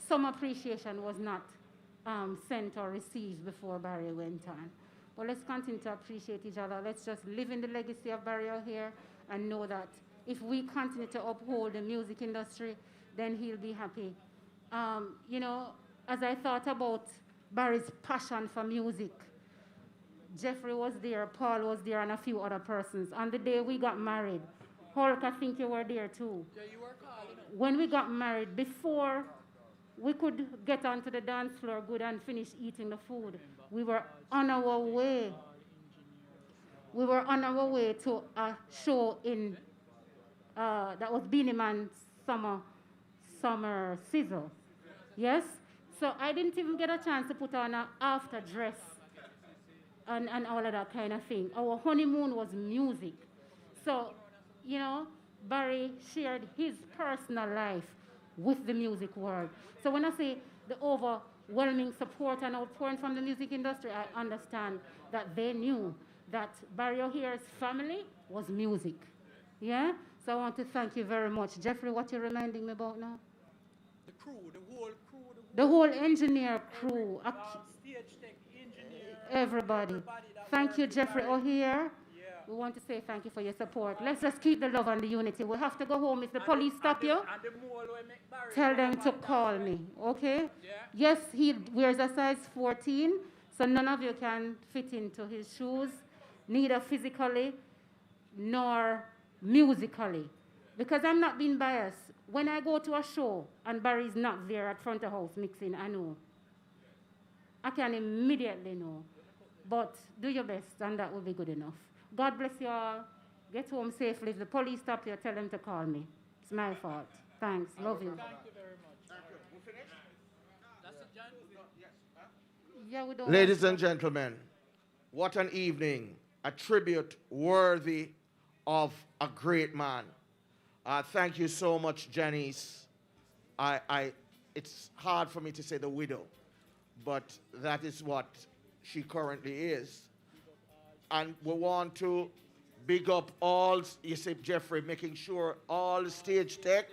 G: some appreciation was not sent or received before Barry went on. But let's continue to appreciate each other. Let's just live in the legacy of Barry here and know that if we continue to uphold the music industry, then he'll be happy. You know, as I thought about Barry's passion for music, Jeffrey was there, Paul was there, and a few other persons. On the day we got married, Hulk, I think you were there too.
I: Yeah, you were calling.
G: When we got married, before we could get onto the dance floor good and finish eating the food, we were on our way. We were on our way to a show in, that was Beanie Man's summer sizzle. Yes? So I didn't even get a chance to put on an after dress and all of that kind of thing. Our honeymoon was music. So, you know, Barry shared his personal life with the music world. So when I say the overwhelming support and outpouring from the music industry, I understand that they knew that Barry O'Hare's family was music. Yeah? So I want to thank you very much. Jeffrey, what you're reminding me about now?
I: The crew, the whole crew.
G: The whole engineer crew.
I: Stage tech, engineer.
G: Everybody. Thank you, Jeffrey O'Hare. We want to say thank you for your support. Let's just keep the love and the unity. We have to go home. If the police stop you, tell them to call me, okay?
I: Yeah.
G: Yes, he wears a size 14, so none of you can fit into his shoes, neither physically nor musically. Because I'm not being biased. When I go to a show and Barry's not there at front of house mixing, I know. I can immediately know. But do your best, and that will be good enough. God bless you all. Get home safely. If the police stop you, tell them to call me. It's my fault. Thanks. Love you.
I: Thank you very much.
U: We finished?
I: That's it, John?
G: Yeah, we don't.
D: Ladies and gentlemen, what an evening. A tribute worthy of a great man. Thank you so much, Janice. It's hard for me to say the widow, but that is what she currently is. And we want to big up all, you see, Jeffrey, making sure all the stage tech,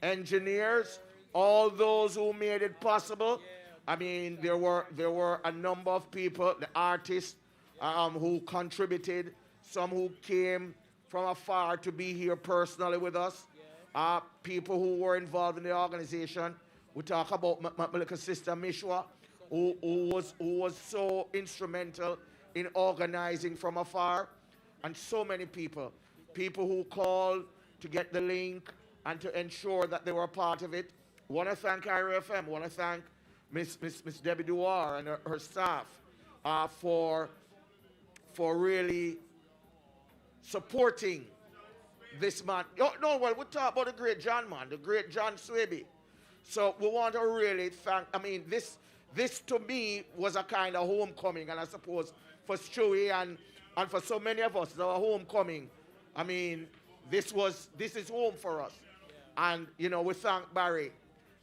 D: engineers, all those who made it possible. I mean, there were a number of people, the artists who contributed, some who came from afar to be here personally with us, people who were involved in the organization. We talk about my little sister Mishwa, who was so instrumental in organizing from afar, and so many people who called to get the link and to ensure that they were a part of it. I want to thank Ira FM. I want to thank Miss Debbie Duar and her staff for really supporting this man. No, well, we talk about the great John, man, the great John Swaby. So we want to really thank, I mean, this to me was a kind of homecoming, and I suppose for Stewie and for so many of us, it's our homecoming. I mean, this is home for us. And, you know, we thank Barry,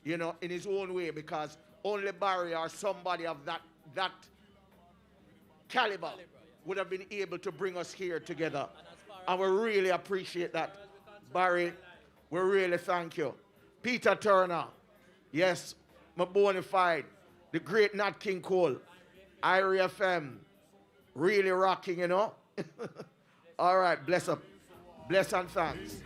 D: you know, in his own way, because only Barry or somebody of that caliber would have been able to bring us here together. And we really appreciate that. Barry, we really thank you. Peter Turner, yes, my bona fide, the great Nat King Cole, Irie FM, really rocking, you know. All right, bless up. Bless and thanks.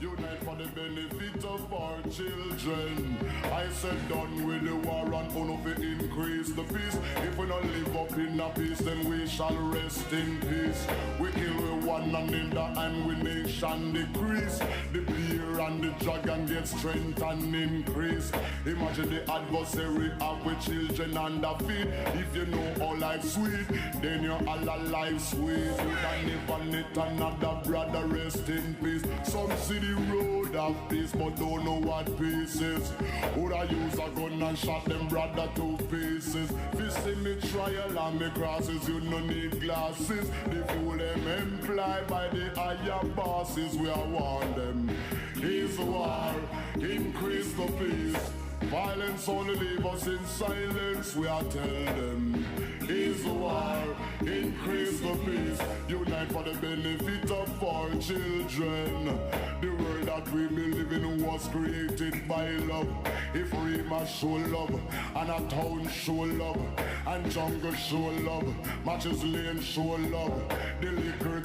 H: Unite for the benefit of our children. I said done with the war and uno fi increase the peace. If we not live up in the peace, then we shall rest in peace. We kill with one another and we nation decrease. The beer and the dragon get strength and increase. Imagine the adversary of with children under feet. If you know all life sweet, then you're all alive sweet. You can never let another brother rest in peace. Some see the road of peace, but don't know what peace is. Would I use a gun and shot them brother to pieces? Fist in me trial and me crosses, you no need glasses. The fool them employ by the higher bosses. We are warn them. Is war, increase the peace. Violence only leave us in silence, we are tell them. Is war, increase the peace. Unite for the benefit of our children. The world that we be living in was created by love. If Rima show love, and a town show love, and jungle show love, Matches Lane show love, the liquor